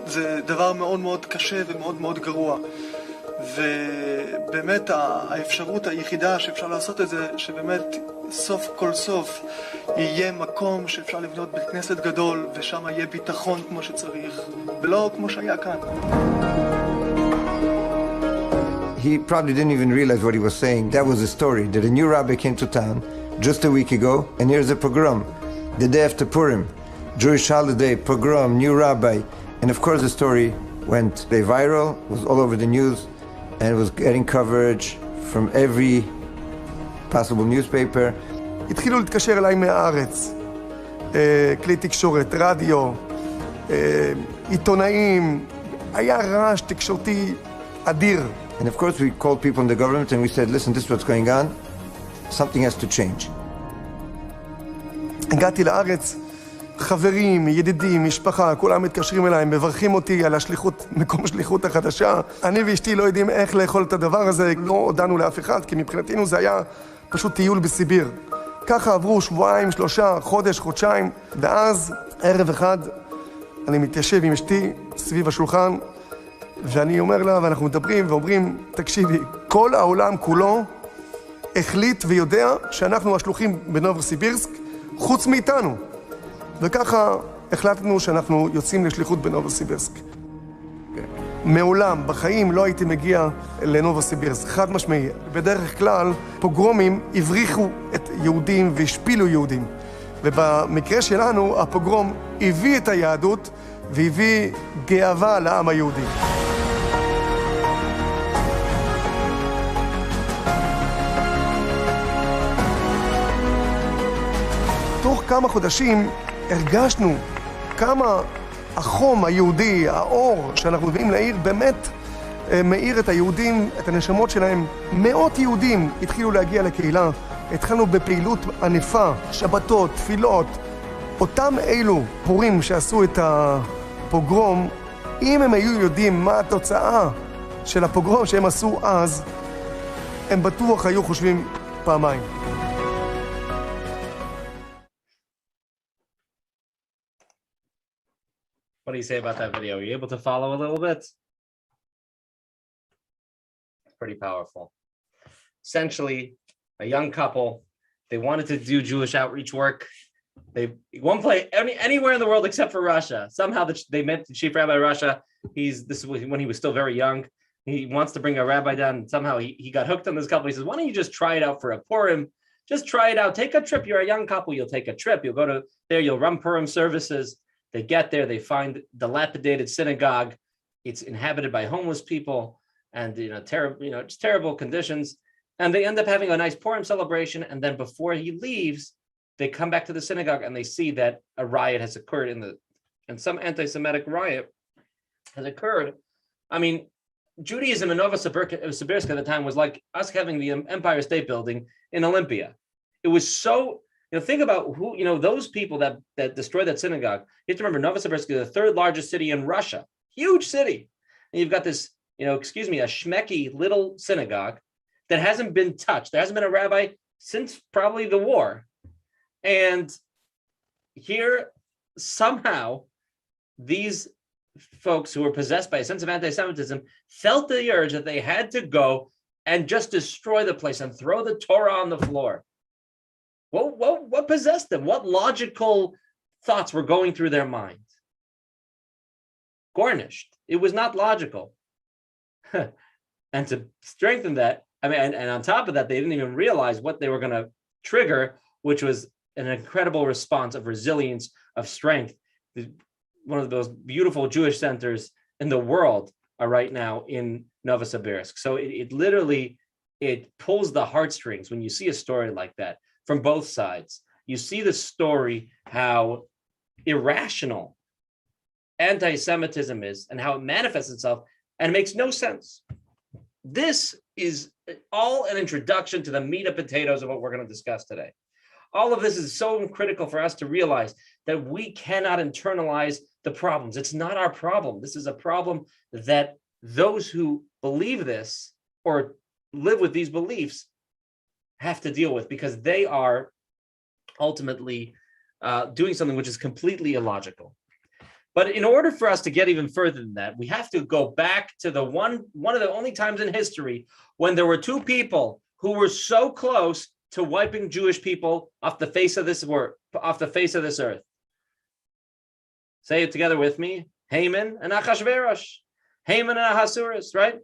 זה זה דבר מאוד מאוד קשה ומאוד מאוד גרוע. ובאמת האפשרות היחידה שאפשר לעשות את זה, שבאמת סוף כל סוף יהיה מקום שאפשר לבנות בית כנסת גדול, ושם יהיה ביטחון כמו שצריך, ולא כמו שהיה כאן. He probably didn't even realize what he was saying. That was the story, that a new rabbi came to town just a week ago, and here's a pogrom. The day after Purim, Jewish holiday, pogrom, new rabbi. And of course the story went viral, was all over the news, and was getting coverage from every possible newspaper. התחילו להתקשר אליי מהארץ, כלי תקשורת, רדיו, עיתונאים, היה רעש תקשורתי אדיר. And of course we called people in the government and we said, listen, this is what's going on, something has to change. הגעתי לארץ, חברים, ידידים, משפחה, כולם מתקשרים אליי, מברכים אותי על השליחות, מקום שליחות החדשה. אני ואשתי לא יודעים איך לאכול את הדבר הזה, לא הודענו לאף אחד, כי מבחינתנו זה היה פשוט טיול בסיביר. ככה עברו שבועיים, 3, חודש, חודשיים, ואז ערב אחד אני מתיישב עם אשתי סביב השולחן, ואני אומר לה, ואנחנו מדברים ואומרים, תקשיבי, כל העולם כולו החליט ויודע שאנחנו השלוחים בנובוסיבירסק, חוץ מאיתנו. וככה החלטנו שאנחנו יוצאים לשליחות בנובוסיבירסק. מעולם, בחיים לא הייתי מגיע לנובוסיבירסק, חד משמעי. בדרך כלל, פוגרומים הבריחו את יהודים והשפילו יהודים. ובמקרה שלנו, הפוגרום הביא את היהדות והביא גאווה לעם היהודי. תוך כמה חודשים הרגשנו כמה החום היהודי, האור שאנחנו מביאים לעיר, באמת מאיר את היהודים, את הנשמות שלהם. מאות יהודים התחילו להגיע לקהילה, התחלנו בפעילות ענפה, שבתות, תפילות. אותם אלו פורים שעשו את הפוגרום, אם הם היו יודעים מה התוצאה של הפוגרום שהם עשו אז, הם בטוח היו חושבים פעמיים. What do you say about that video? Are you able to follow a little bit? Pretty powerful. Essentially, a young couple, they wanted to do Jewish outreach work. They won't play anywhere in the world except for Russia. Somehow they met the chief rabbi of Russia. This is when he was still very young. He wants to bring a rabbi down. Somehow he got hooked on this couple. He says, why don't you just try it out for a Purim? Just try it out. Take a trip. You're a young couple. You'll take a trip. You'll go to there. You'll run Purim services. They get there, they find dilapidated synagogue. It's inhabited by homeless people and just terrible conditions. And they end up having a nice Purim celebration. And then before he leaves, they come back to the synagogue and they see that a riot has occurred and some anti-Semitic riot has occurred. I mean, Judaism in Novosibirsk at the time was like us having the Empire State Building in Olympia. It was so. Think about who, those people that destroyed that synagogue. You have to remember, Novosibirsk is the third largest city in Russia. Huge city. And you've got this, a schmecky little synagogue that hasn't been touched. There hasn't been a rabbi since probably the war. And here, somehow, these folks who were possessed by a sense of anti-Semitism felt the urge that they had to go and just destroy the place and throw the Torah on the floor. What possessed them? What logical thoughts were going through their minds? Garnished. It was not logical. And to strengthen that, and on top of that, they didn't even realize what they were going to trigger, which was an incredible response of resilience, of strength. One of those beautiful Jewish centers in the world are right now in Novosibirsk. So it literally pulls the heartstrings when you see a story like that. From both sides, you see the story, how irrational anti-Semitism is and how it manifests itself, and it makes no sense. This is all an introduction to the meat and potatoes of what we're going to discuss today. All of this is so critical for us to realize that we cannot internalize the problems. It's not our problem. This is a problem that those who believe this or live with these beliefs have to deal with, because they are ultimately doing something which is completely illogical. But in order for us to get even further than that, we have to go back to the one of the only times in history when there were two people who were so close to wiping Jewish people off the face of this earth. Say it together with me: Haman and Achashverosh, Haman and Ahasuerus. Right?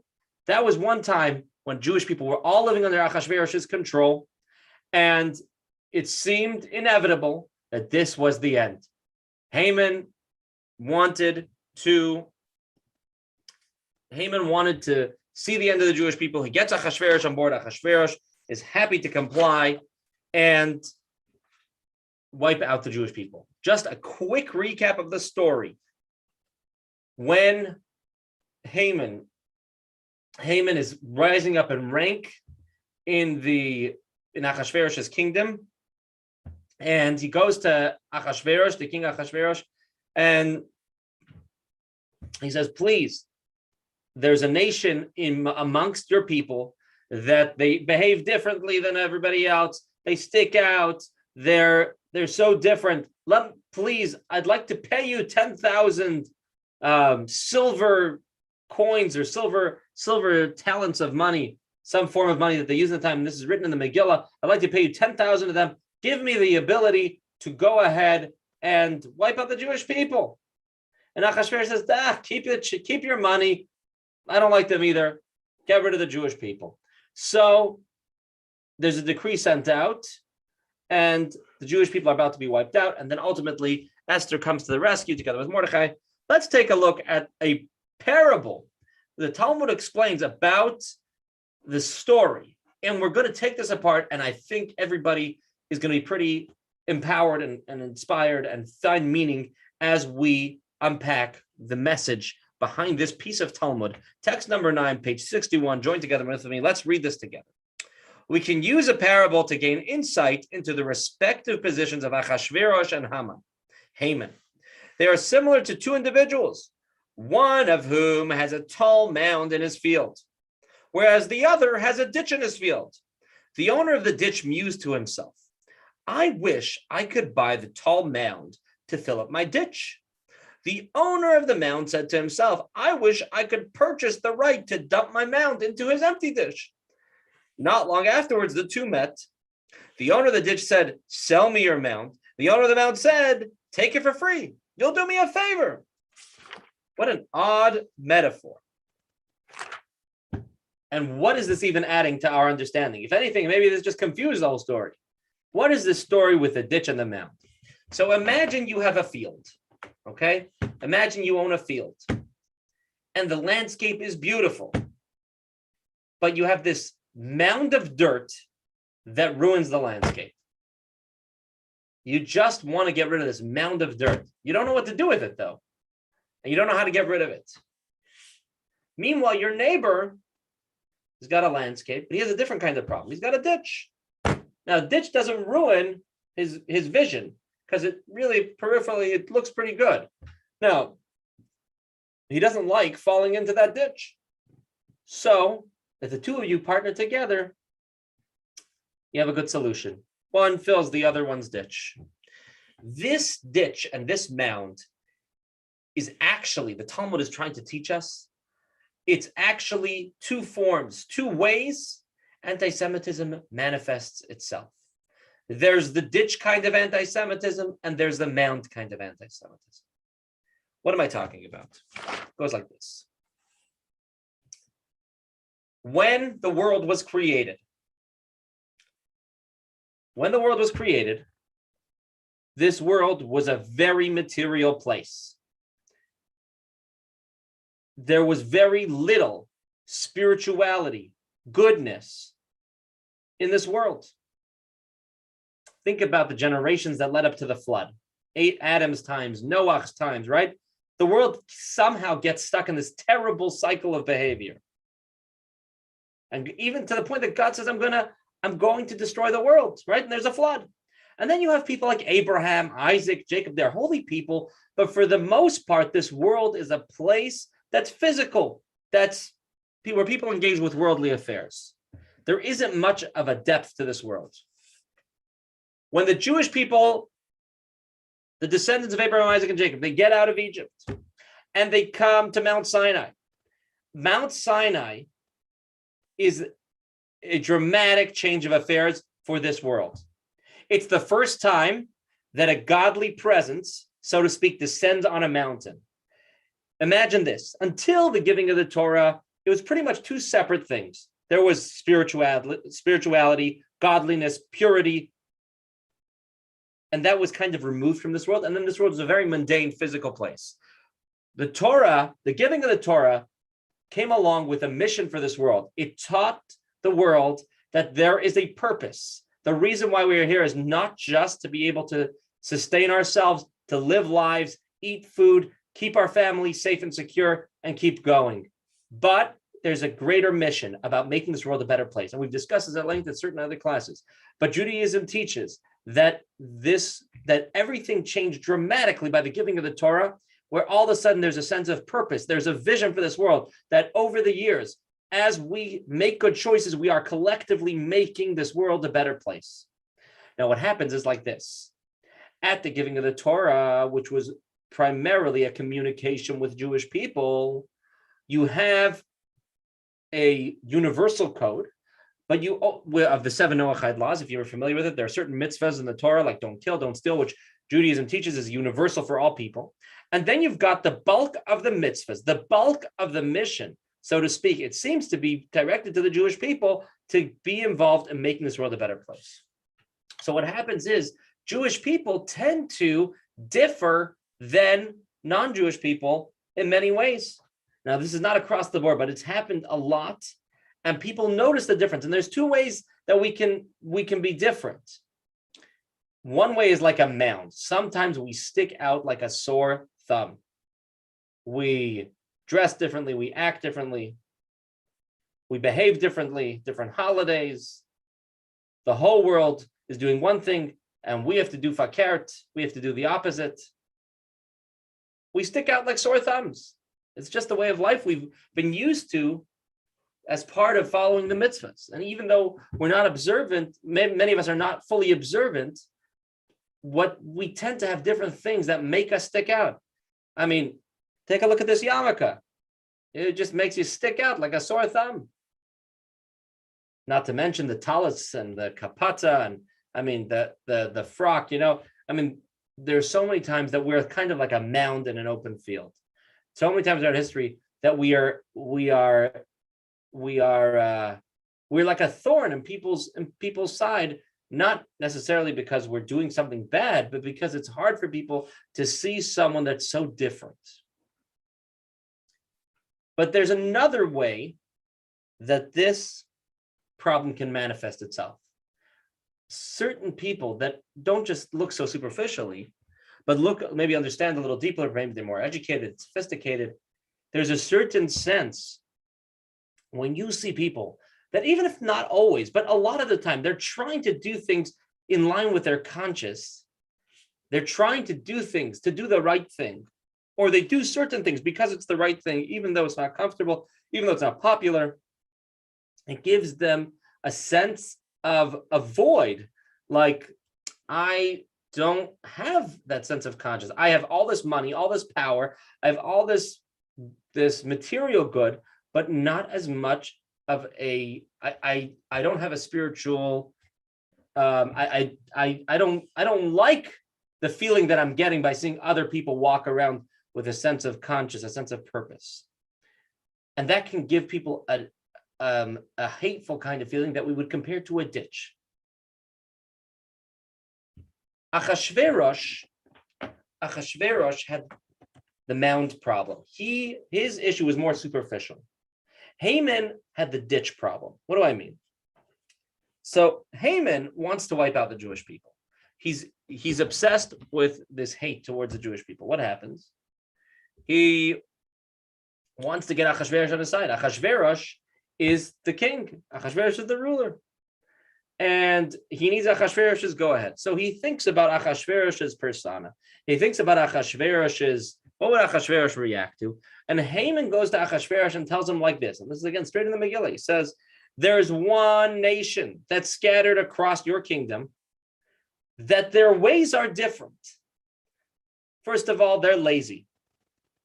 That was one time when Jewish people were all living under Achashverosh's control, and it seemed inevitable that this was the end. Haman wanted to see the end of the Jewish people. He gets Achashverosh on board. Achashverosh is happy to comply and wipe out the Jewish people. Just a quick recap of the story. When Haman is rising up in rank in Achashverosh's kingdom, and he goes to Achashverosh, the king Achashverosh, and he says, please, there's a nation amongst your people that they behave differently than everybody else. They stick out. They're so different. Please, I'd like to pay you 10,000 silver coins or silver talents of money, some form of money that they use at the time. And this is written in the Megillah. I'd like to pay you 10,000 of them. Give me the ability to go ahead and wipe out the Jewish people. And Achashverosh says, keep your money. I don't like them either. Get rid of the Jewish people. So there's a decree sent out, and the Jewish people are about to be wiped out. And then ultimately, Esther comes to the rescue together with Mordechai. Let's take a look at a parable the Talmud explains about the story. And we're going to take this apart, and I think everybody is going to be pretty empowered and inspired and find meaning as we unpack the message behind this piece of Talmud. Text number 9, page 61. Join together with me. Let's read this together. We can use a parable to gain insight into the respective positions of Achashverosh and Haman. They are similar to two individuals, one of whom has a tall mound in his field, whereas the other has a ditch in his field. The owner of the ditch mused to himself, I wish I could buy the tall mound to fill up my ditch. The owner of the mound said to himself, I wish I could purchase the right to dump my mound into his empty ditch. Not long afterwards, the two met. The owner of the ditch said, sell me your mound. The owner of the mound said, take it for free. You'll do me a favor. What an odd metaphor. And what is this even adding to our understanding? If anything, maybe this just confused the whole story. What is this story with the ditch and the mound? So imagine you have a field, okay? Imagine you own a field, and the landscape is beautiful, but you have this mound of dirt that ruins the landscape. You just want to get rid of this mound of dirt. You don't know what to do with it, though, and you don't know how to get rid of it. Meanwhile, your neighbor has got a landscape, but he has a different kind of problem. He's got a ditch. Now, a ditch doesn't ruin his vision, because it really, peripherally, it looks pretty good. Now, he doesn't like falling into that ditch. So, if the two of you partner together, you have a good solution. One fills the other one's ditch. This ditch and this mound is actually, the Talmud is trying to teach us, it's actually two forms, two ways anti-Semitism manifests itself. There's the ditch kind of anti-Semitism, and there's the mound kind of anti-Semitism. What am I talking about? It goes like this. When the world was created, this world was a very material place. There was very little spirituality, goodness in this world. Think about the generations that led up to the flood. 8 Adam's times, Noah's times, right? The world somehow gets stuck in this terrible cycle of behavior. And even to the point that God says, I'm going to destroy the world, right? And there's a flood. And then you have people like Abraham, Isaac, Jacob, they're holy people. But for the most part, this world is a place that's physical, that's where people engage with worldly affairs. There isn't much of a depth to this world. When the Jewish people the descendants of Abraham, Isaac, and Jacob, they get out of Egypt and they come to Mount Sinai. Mount Sinai is a dramatic change of affairs for this world. It's the first time that a godly presence, so to speak, descends on a mountain. Imagine this. Until the giving of the Torah, it was pretty much two separate things. There was spirituality, godliness, purity, and that was kind of removed from this world. And then this world was a very mundane physical place. The Torah, the giving of the Torah, came along with a mission for this world. It taught the world that there is a purpose. The reason why we are here is not just to be able to sustain ourselves, to live lives, eat food, keep our family safe and secure, and keep going. But there's a greater mission about making this world a better place. And we've discussed this at length in certain other classes. But Judaism teaches that everything changed dramatically by the giving of the Torah, where all of a sudden there's a sense of purpose. There's a vision for this world that over the years, as we make good choices, we are collectively making this world a better place. Now, what happens is like this. At the giving of the Torah, which was primarily a communication with Jewish people, you have a universal code, but of the 7 Noahide laws, if you were familiar with it, there are certain mitzvahs in the Torah, like don't kill, don't steal, which Judaism teaches is universal for all people. And then you've got the bulk of the mitzvahs, the bulk of the mission, so to speak. It seems to be directed to the Jewish people to be involved in making this world a better place. So what happens is Jewish people tend to differ than non-Jewish people in many ways. Now, this is not across the board, but it's happened a lot, and people notice the difference. And there's two ways that we can be different. One way is like a mound. Sometimes we stick out like a sore thumb. We dress differently, we act differently, we behave differently, different holidays. The whole world is doing one thing, and we have to do fakert, we have to do the opposite. We stick out like sore thumbs. It's just the way of life we've been used to as part of following the mitzvahs. And even though we're not observant, many of us are not fully observant, what we tend to have different things that make us stick out. I mean, take a look at this yarmulke. It just makes you stick out like a sore thumb. Not to mention the talis and the kapata, and I mean the frock, I mean, there's so many times that we're kind of like a mound in an open field. So many times in our history that we're like a thorn in people's side, not necessarily because we're doing something bad, but because it's hard for people to see someone that's so different. But there's another way that this problem can manifest itself. Certain people that don't just look so superficially, but maybe understand a little deeper, maybe they're more educated, sophisticated. There's a certain sense when you see people that, even if not always, but a lot of the time, they're trying to do things in line with their conscience. They're trying to do things, to do the right thing, or they do certain things because it's the right thing, even though it's not comfortable, even though it's not popular. It gives them a sense of a void, like, I don't have that sense of conscience. I have all this money, all this power, I have all this material good, but not as much of I don't have a spiritual, I don't like the feeling that I'm getting by seeing other people walk around with a sense of conscience, a sense of purpose. And that can give people a hateful kind of feeling that we would compare to a ditch. Achashverosh had the mound problem. His issue was more superficial. Haman had the ditch problem. What do I mean? So Haman wants to wipe out the Jewish people. He's obsessed with this hate towards the Jewish people. What happens? He wants to get Achashverosh on his side. Achashverosh is the king. Achashverosh is the ruler. And he needs Achashverosh's go-ahead. So he thinks about Achashverosh's persona. He thinks about what would Achashverosh react to? And Haman goes to Achashverosh and tells him like this. And this is again straight in the Megillah. He says, there's one nation that's scattered across your kingdom, that their ways are different. First of all, they're lazy.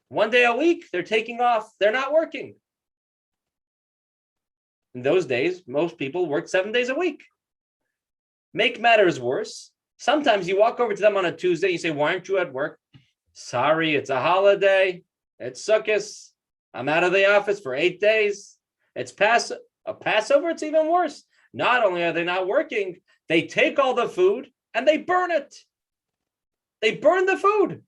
One day a week, they're taking off. They're not working. In those days, most people worked 7 days a week. Make matters worse. Sometimes you walk over to them on a Tuesday, you say, why aren't you at work? Sorry, it's a holiday. It's Sukkot. I'm out of the office for 8 days. It's Passover, it's even worse. Not only are they not working, they take all the food and they burn it. They burn the food.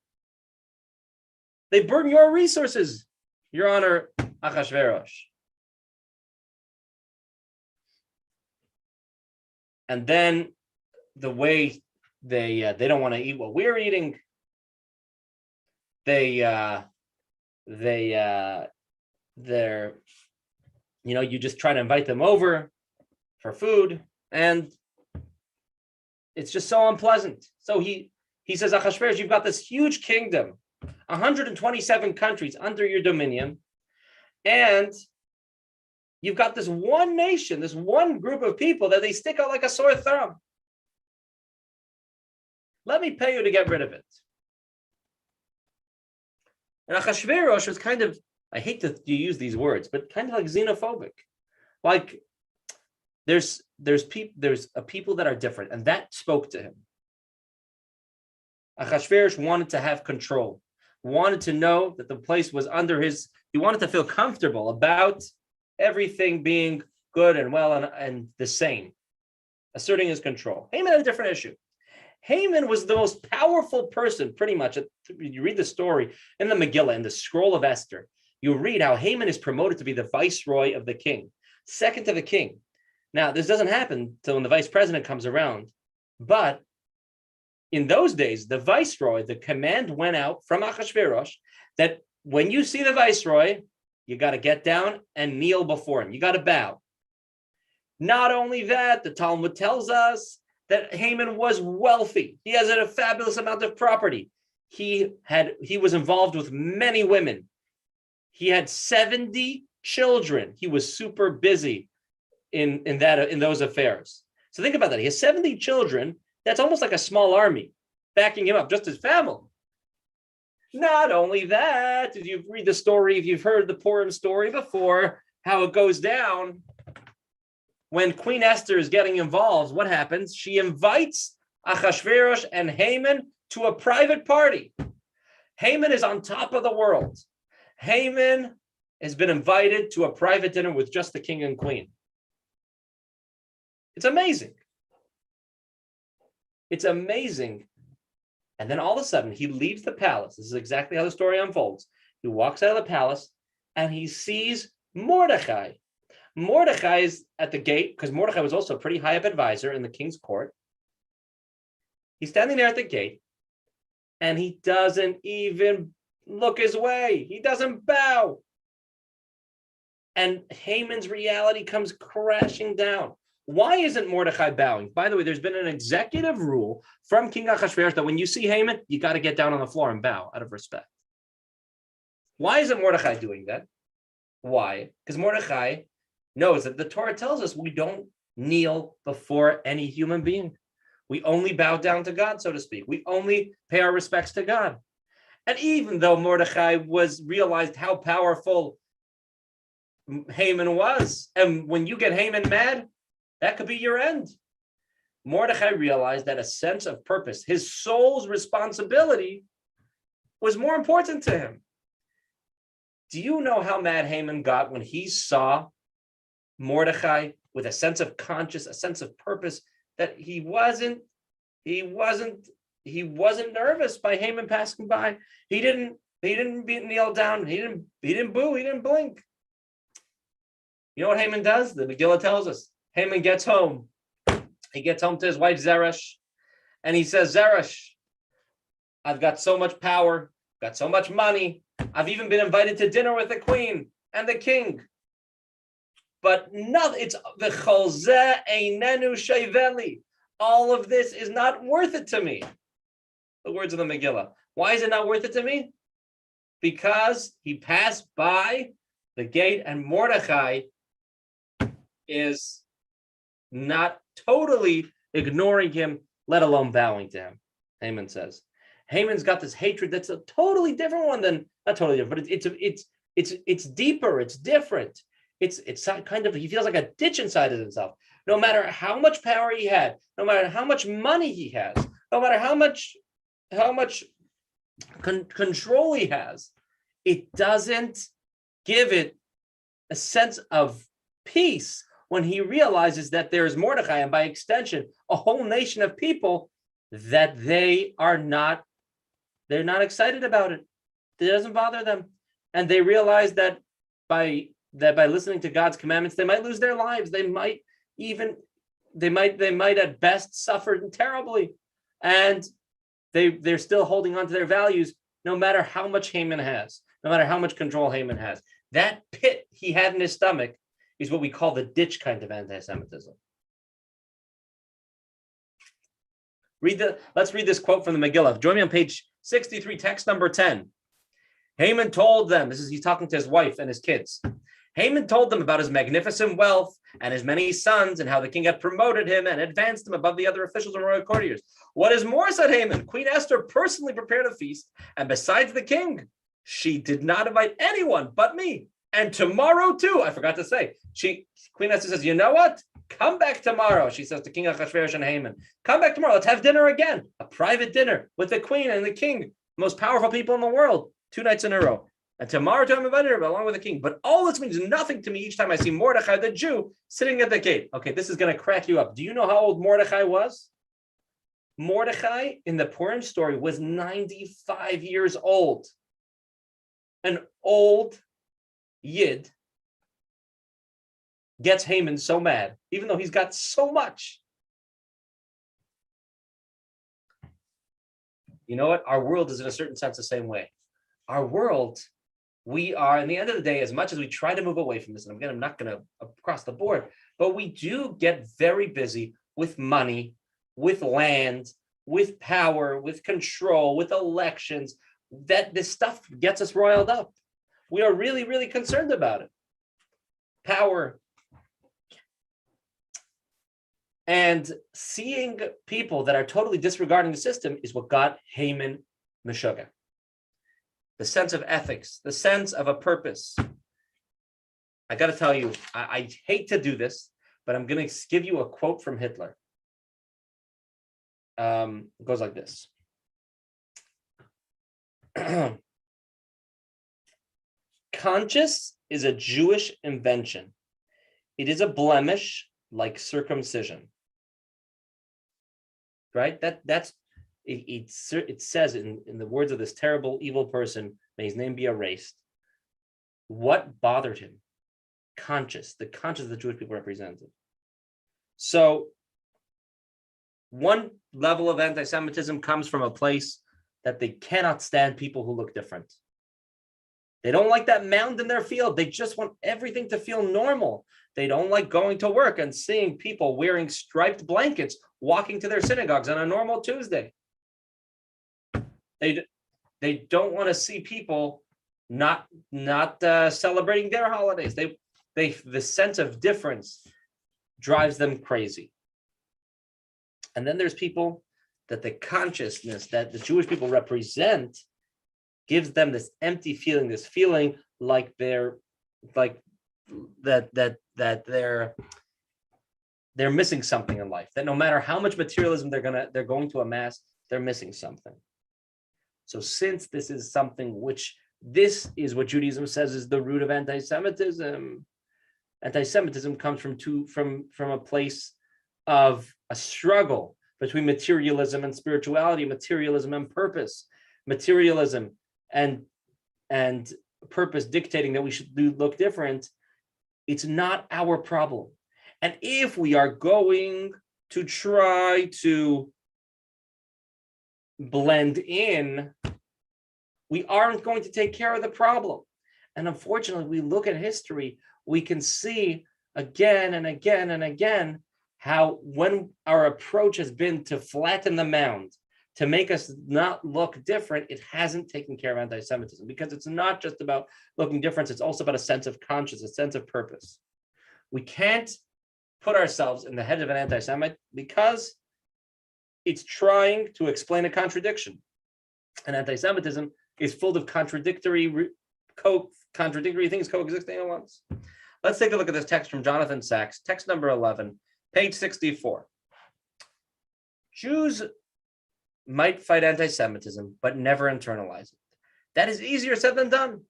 They burn your resources, Your Honor, Achashverosh. And then the way they don't want to eat what we're eating. They're you just try to invite them over for food, and it's just so unpleasant. So he says, Achashverosh, you've got this huge kingdom, 127 countries under your dominion, and you've got this one nation, this one group of people that they stick out like a sore thumb. Let me pay you to get rid of it. And Achashverosh was kind of, I hate to use these words, but kind of like xenophobic. Like there's a people that are different, and that spoke to him. Achashverosh wanted to have control, wanted to know that the place was under his, he wanted to feel comfortable about everything being good and well and the same, asserting his control. Haman had a different issue. Haman was the most powerful person, pretty much. You read the story in the Megillah, in the scroll of Esther, you read how Haman is promoted to be the viceroy of the king, second to the king. Now, this doesn't happen till when the vice president comes around, but in those days, the viceroy, the command went out from Achashverosh that when you see the viceroy, you got to get down and kneel before him. You got to bow. Not only that, the Talmud tells us that Haman was wealthy. He has a fabulous amount of property. He was involved with many women. He had 70 children. He was super busy in those affairs. So think about that. He has 70 children. That's almost like a small army backing him up, just his family. Not only that, did you read the story, if you've heard the Purim story before, how it goes down, when Queen Esther is getting involved, what happens? She invites Achashverosh and Haman to a private party. Haman is on top of the world. Haman has been invited to a private dinner with just the king and queen. It's amazing. It's amazing. And then all of a sudden, he leaves the palace. This is exactly how the story unfolds. He walks out of the palace and he sees Mordechai. Mordechai is at the gate, because Mordechai was also a pretty high up advisor in the king's court. He's standing there at the gate, and he doesn't even look his way. He doesn't bow. And Haman's reality comes crashing down. Why isn't Mordechai bowing? By the way, there's been an executive rule from King Achashverosh that when you see Haman, you got to get down on the floor and bow out of respect. Why isn't Mordechai doing that? Why? Because Mordechai knows that the Torah tells us we don't kneel before any human being. We only bow down to God, so to speak. We only pay our respects to God. And even though Mordechai realized how powerful Haman was, and when you get Haman mad, that could be your end. Mordechai realized that a sense of purpose, his soul's responsibility, was more important to him. Do you know how mad Haman got when he saw Mordechai with a sense of conscience, a sense of purpose, that he wasn't nervous by Haman passing by. He didn't kneel down. He didn't boo. He didn't blink. You know what Haman does? The Megillah tells us. Haman gets home. He gets home to his wife Zeresh, and he says, Zeresh, I've got so much power, got so much money. I've even been invited to dinner with the queen and the king. But nothing, it's the cholzeh einenu sheveli. All of this is not worth it to me. The words of the Megillah. Why is it not worth it to me? Because he passed by the gate and Mordechai is not totally ignoring him, let alone bowing to him, Haman says. Haman's got this hatred that's a totally different one than, not totally different, but it's deeper, it's different. It's kind of, he feels like a ditch inside of himself. No matter how much power he had, no matter how much money he has, no matter how much control he has, it doesn't give it a sense of peace when he realizes that there's Mordechai, and by extension, a whole nation of people that they're not excited about it. It doesn't bother them. And they realize that by listening to God's commandments, they might lose their lives. They might at best suffer terribly. And they're still holding on to their values, no matter how much Haman has, no matter how much control Haman has. That pit he had in his stomach is what we call the ditch kind of anti-Semitism. Let's read this quote from the Megillah. Join me on page 63, text number 10. Haman told them, he's talking to his wife and his kids. Haman told them about his magnificent wealth and his many sons and how the king had promoted him and advanced him above the other officials and royal courtiers. What is more, said Haman, Queen Esther personally prepared a feast, and besides the king, she did not invite anyone but me. And tomorrow too, I forgot to say, Queen Esther says, you know what? Come back tomorrow, she says to King Achashverosh and Haman. Come back tomorrow, let's have dinner again, a private dinner with the queen and the king, most powerful people in the world, 2 nights in a row. And tomorrow I'm invited along with the king. But all this means nothing to me each time I see Mordechai, the Jew, sitting at the gate. Okay, this is going to crack you up. Do you know how old Mordechai was? Mordechai in the Purim story was 95 years old. An old Yid gets Haman so mad, even though he's got so much. You know what? Our world is in a certain sense the same way. Our world, we are, in the end of the day, as much as we try to move away from this, and again, I'm not going to across the board, but we do get very busy with money, with land, with power, with control, with elections, that this stuff gets us roiled up. We are really, really concerned about it. Power. And seeing people that are totally disregarding the system is what got Haman Meshuggah. The sense of ethics, the sense of a purpose. I got to tell you, I hate to do this, but I'm going to give you a quote from Hitler. It goes like this. Conscience is a Jewish invention. It is a blemish like circumcision. Right? It says in the words of this terrible, evil person, may his name be erased, what bothered him? The conscience the Jewish people represented. So one level of anti-Semitism comes from a place that they cannot stand people who look different. They don't like that mound in their field. They just want everything to feel normal. They don't like going to work and seeing people wearing striped blankets walking to their synagogues on a normal Tuesday. They don't want to see people not celebrating their holidays. The sense of difference drives them crazy. And then there's people that the consciousness that the Jewish people represent gives them this empty feeling, this feeling like they're missing something in life. That no matter how much materialism they're going to amass, they're missing something. So since this is something this is what Judaism says is the root of anti-Semitism. Anti-Semitism comes from a place of a struggle between materialism and spirituality, materialism and purpose, materialism and purpose dictating that we should look different. It's not our problem. And if we are going to try to blend in, we aren't going to take care of the problem. And unfortunately, we look at history, we can see again and again and again how when our approach has been to flatten the mound, to make us not look different, it hasn't taken care of anti-Semitism, because it's not just about looking different, it's also about a sense of conscience, a sense of purpose. We can't put ourselves in the head of an anti-Semite because it's trying to explain a contradiction. And anti-Semitism is full of contradictory things coexisting at once. Let's take a look at this text from Jonathan Sachs, text number 11, page 64. Jews might fight anti-Semitism, but never internalize it. That is easier said than done.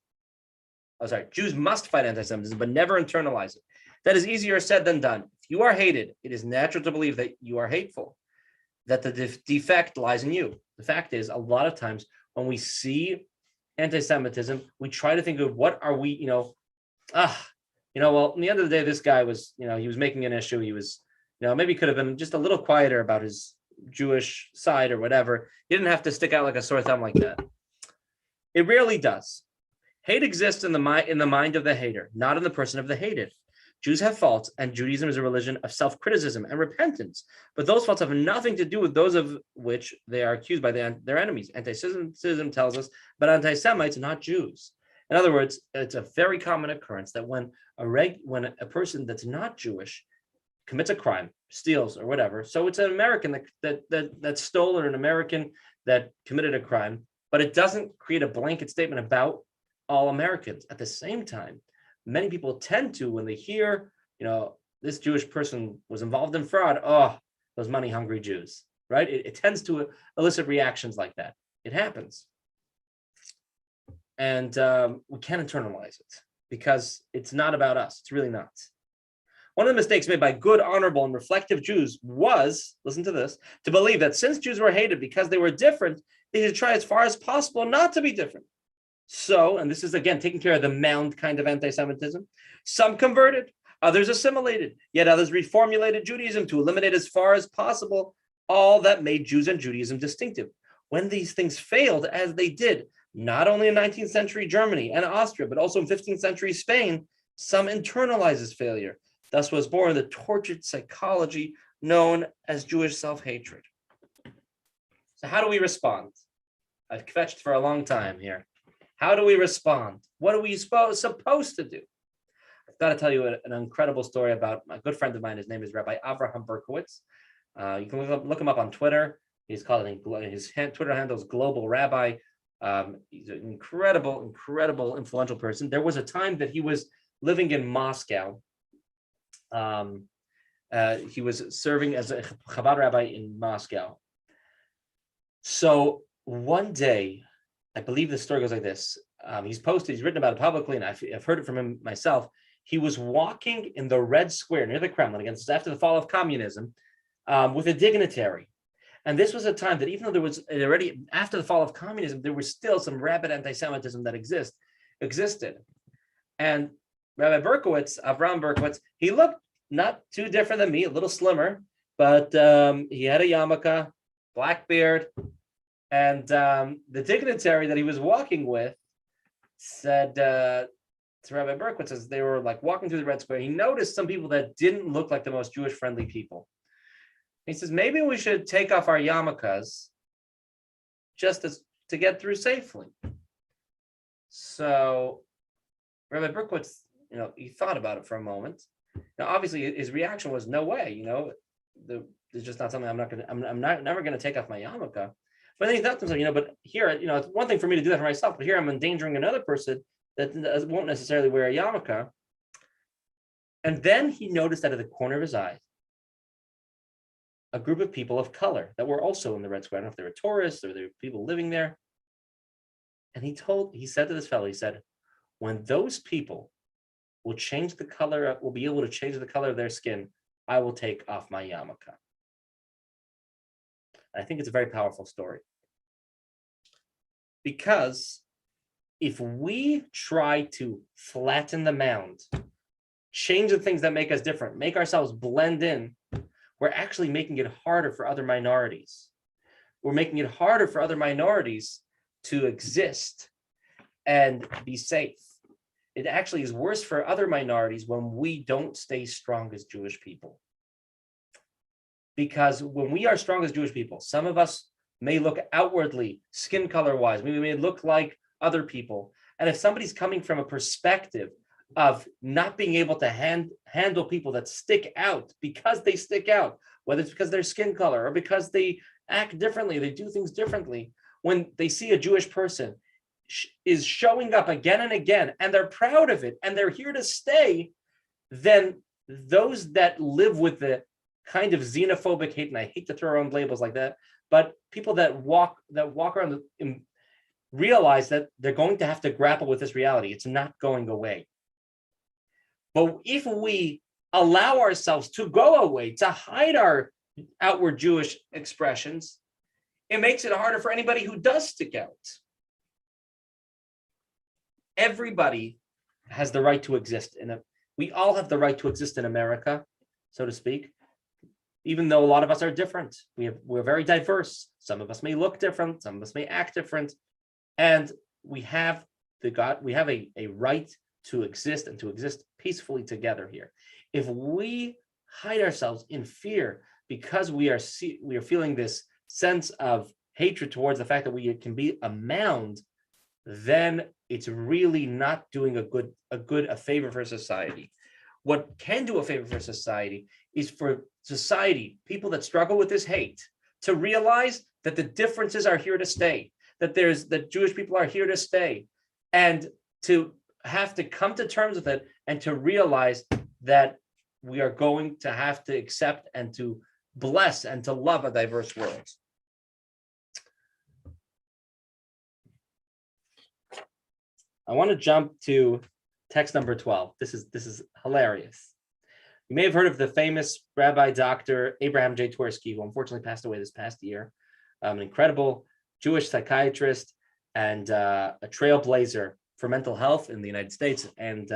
Jews must fight anti-Semitism, but never internalize it. That is easier said than done. If you are hated, it is natural to believe that you are hateful, that the defect lies in you. The fact is, a lot of times when we see anti-Semitism, we try to think of what are we, well, in the end of the day, this guy was, he was making an issue. He was, maybe could have been just a little quieter about his Jewish side or whatever. He didn't have to stick out like a sore thumb like that. It rarely does. Hate exists in the mind of the hater, not in the person of the hated. Jews have faults, and Judaism is a religion of self-criticism and repentance. But those faults have nothing to do with those of which they are accused by their enemies. Anti-Semitism tells us, but anti-Semites are not Jews. In other words, it's a very common occurrence that when a person that's not Jewish commits a crime, steals or whatever, so it's an American that stole, or an American that committed a crime, but it doesn't create a blanket statement about all Americans. At the same time, many people tend to, when they hear, this Jewish person was involved in fraud, those money hungry Jews, right? It tends to elicit reactions like that. It happens. And we can't internalize it because it's not about us. It's really not. One of the mistakes made by good, honorable, and reflective Jews was, listen to this, to believe that since Jews were hated because they were different, they should try as far as possible not to be different. So, and this is again taking care of the mound kind of anti-Semitism, some converted, others assimilated, yet others reformulated Judaism to eliminate as far as possible all that made Jews and Judaism distinctive. When these things failed, as they did, not only in 19th century Germany and Austria, but also in 15th century Spain, some internalized this failure. Thus was born the tortured psychology known as Jewish self-hatred. So how do we respond? I've kvetched for a long time here. How do we respond? What are we supposed to do? I've got to tell you an incredible story about a good friend of mine. His name is Rabbi Avraham Berkowitz. You can look him up on Twitter. He's called his Twitter handle is Global Rabbi. He's an incredible, influential person. There was a time that he was living in Moscow. He was serving as a Chabad rabbi in Moscow. So one day, I believe the story goes like this. He's written about it publicly, and I've heard it from him myself. He was walking in the Red Square near the Kremlin, against after the fall of communism, with a dignitary. And this was a time that even though there was already, after the fall of communism, there was still some rabid anti-Semitism that existed. And Rabbi Berkowitz, Avraham Berkowitz, he looked not too different than me, a little slimmer, but he had a yarmulke, black beard. And the dignitary that he was walking with said to Rabbi Berkowitz, as they were like walking through the Red Square, he noticed some people that didn't look like the most Jewish friendly people. He says, maybe we should take off our yarmulkes just to get through safely. So Rabbi Berkowitz, he thought about it for a moment. Now, obviously, his reaction was, no way, there's just not something I'm never going to take off my yarmulke. But then he thought to himself, but here, it's one thing for me to do that for myself, but here I'm endangering another person that won't necessarily wear a yarmulke. And then he noticed out of the corner of his eye, a group of people of color that were also in the Red Square. I don't know if they were tourists or they were people living there. And he said to this fellow, he said, when those people will be able to change the color of their skin, I will take off my yarmulke. I think it's a very powerful story. Because if we try to flatten the mound, change the things that make us different, make ourselves blend in, we're actually making it harder for other minorities. We're making it harder for other minorities to exist and be safe. It actually is worse for other minorities when we don't stay strong as Jewish people. Because when we are strong as Jewish people, some of us may look outwardly, skin color wise, we may look like other people. And if somebody's coming from a perspective of not being able to handle people that stick out because they stick out, whether it's because of their skin color or because they act differently, they do things differently, when they see a Jewish person is showing up again and again, and they're proud of it, and they're here to stay, then those that live with the kind of xenophobic hate, and I hate to throw around labels like that, but people that walk around and realize that they're going to have to grapple with this reality. It's not going away. But if we allow ourselves to go away, to hide our outward Jewish expressions, it makes it harder for anybody who does stick out. Everybody has the right to exist we all have the right to exist in America, so to speak, even though a lot of us are different. We're very diverse. Some of us may look different, some of us may act different, and we have a right to exist and to exist peacefully together here. If we hide ourselves in fear because we are feeling this sense of hatred towards the fact that we can be a mound, then it's really not doing a favor for society. What can do a favor for society is for society, people that struggle with this hate, to realize that the differences are here to stay, that Jewish people are here to stay, and to have to come to terms with it and to realize that we are going to have to accept and to bless and to love a diverse world. I want to jump to text number 12. This is hilarious. You may have heard of the famous Rabbi Dr. Abraham J. Twersky, who unfortunately passed away this past year, an incredible Jewish psychiatrist and a trailblazer for mental health in the United States and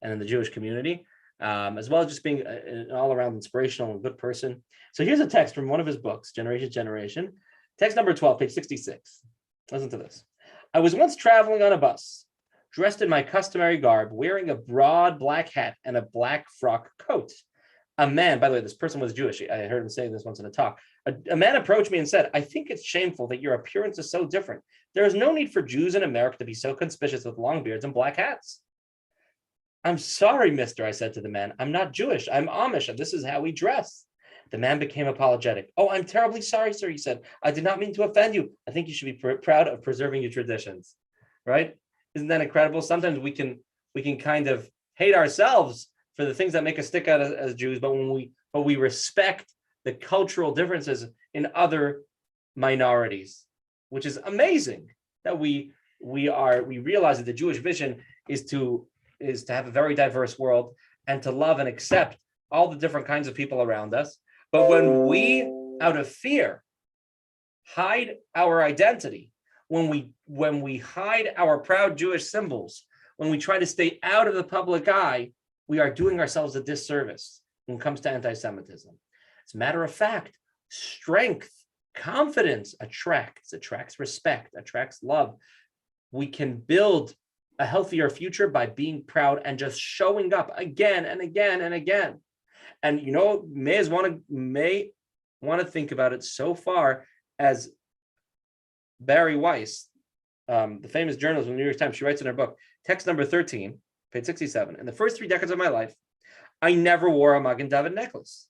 in the Jewish community, as well as just being an all-around inspirational and good person. So here's a text from one of his books, Generation to Generation. Text number 12, page 66. Listen to this. I was once traveling on a bus, dressed in my customary garb, wearing a broad black hat and a black frock coat. A man, by the way, this person was Jewish. I heard him say this once in a talk. A man approached me and said, I think it's shameful that your appearance is so different. There is no need for Jews in America to be so conspicuous with long beards and black hats. I'm sorry, mister, I said to the man. I'm not Jewish. I'm Amish, and this is how we dress. The man became apologetic. Oh, I'm terribly sorry, sir, he said. I did not mean to offend you. I think you should be proud of preserving your traditions. Right? Isn't that incredible? Sometimes we can kind of hate ourselves for the things that make us stick out as Jews, but when we respect the cultural differences in other minorities, which is amazing that we realize that the Jewish vision is to have a very diverse world and to love and accept all the different kinds of people around us. But when we, out of fear, hide our identity, when we hide our proud Jewish symbols, when we try to stay out of the public eye, we are doing ourselves a disservice when it comes to anti-Semitism. As a matter of fact, strength, confidence attracts respect, attracts love. We can build a healthier future by being proud and just showing up again and again and again. And may want to think about it so far as Barry Weiss, the famous journalist from the New York Times, she writes in her book, text number 13, page 67. In the first 3 decades of my life, I never wore a Magen David necklace.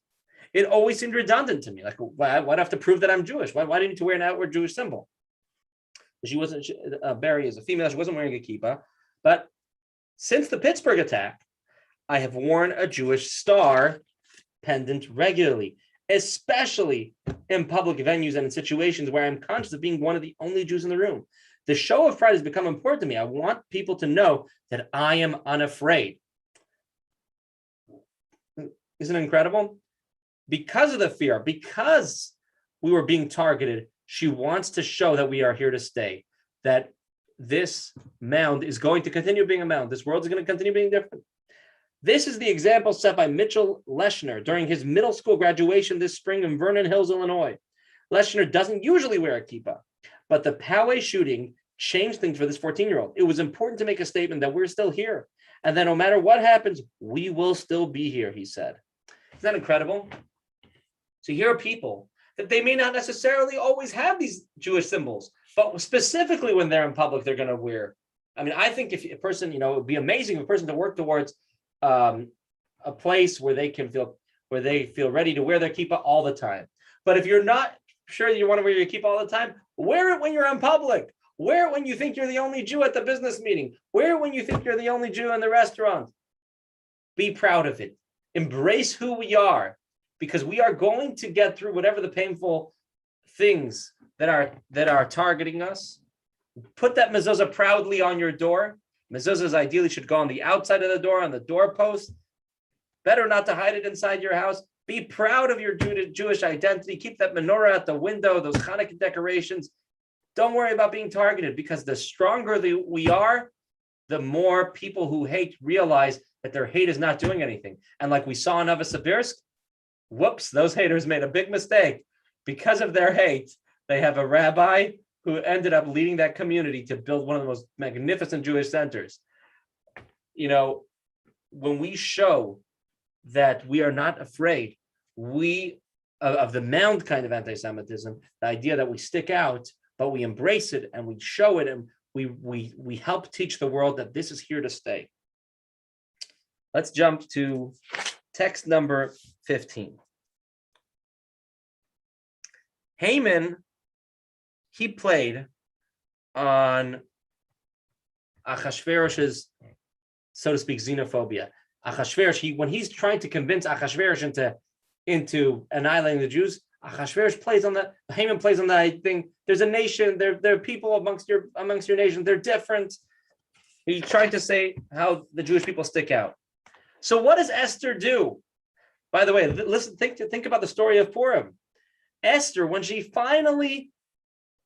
It always seemed redundant to me. Like, why do I have to prove that I'm Jewish? Why do I need to wear an outward Jewish symbol? She wasn't, Barry is a female, she wasn't wearing a kippah. But since the Pittsburgh attack, I have worn a Jewish star pendant regularly, especially in public venues and in situations where I'm conscious of being one of the only Jews in the room. The show of pride has become important to me. I want people to know that I am unafraid. Isn't it incredible? Because of the fear, because we were being targeted, she wants to show that we are here to stay, that this mound is going to continue being a mound. This world is going to continue being different. This is the example set by Mitchell Leshner during his middle school graduation this spring in Vernon Hills, Illinois. Leshner doesn't usually wear a kippah, but the Poway shooting changed things for this 14-year-old. It was important to make a statement that we're still here, and that no matter what happens, we will still be here, he said. Isn't that incredible? So here are people that they may not necessarily always have these Jewish symbols, but specifically when they're in public, they're going to wear. I mean, I think if a person, it would be amazing for a person to work towards a place where they feel ready to wear their kippah all the time. But if you're not sure you want to wear your kippah all the time. Wear it when you're in public. Wear it when you think you're the only Jew at the business meeting. Wear it when you think you're the only Jew in the restaurant. Be proud of it. Embrace who we are, because we are going to get through whatever the painful things that are targeting us. Put that mezuzah proudly on your door. Mezuzahs ideally should go on the outside of the door, on the doorpost. Better not to hide it inside your house. Be proud of your Jewish identity. Keep that menorah at the window, those Hanukkah decorations. Don't worry about being targeted, because the stronger we are, the more people who hate realize that their hate is not doing anything. And like we saw in Novosibirsk, whoops, those haters made a big mistake. Because of their hate, they have a rabbi who ended up leading that community to build one of the most magnificent Jewish centers. You know, when we show that we are not afraid, of the mound kind of anti-Semitism, the idea that we stick out, but we embrace it and we show it, and we help teach the world that this is here to stay. Let's jump to text number 15. Haman, he played on Achashverosh's, so to speak, xenophobia. Achashverosh, when he's trying to convince Achashverosh into annihilating the Jews, Achashverosh plays on that. Haman plays on that thing. There's a nation. There are people amongst your nation. They're different. He's trying to say how the Jewish people stick out. So what does Esther do? By the way, listen. Think about the story of Purim. Esther, when she finally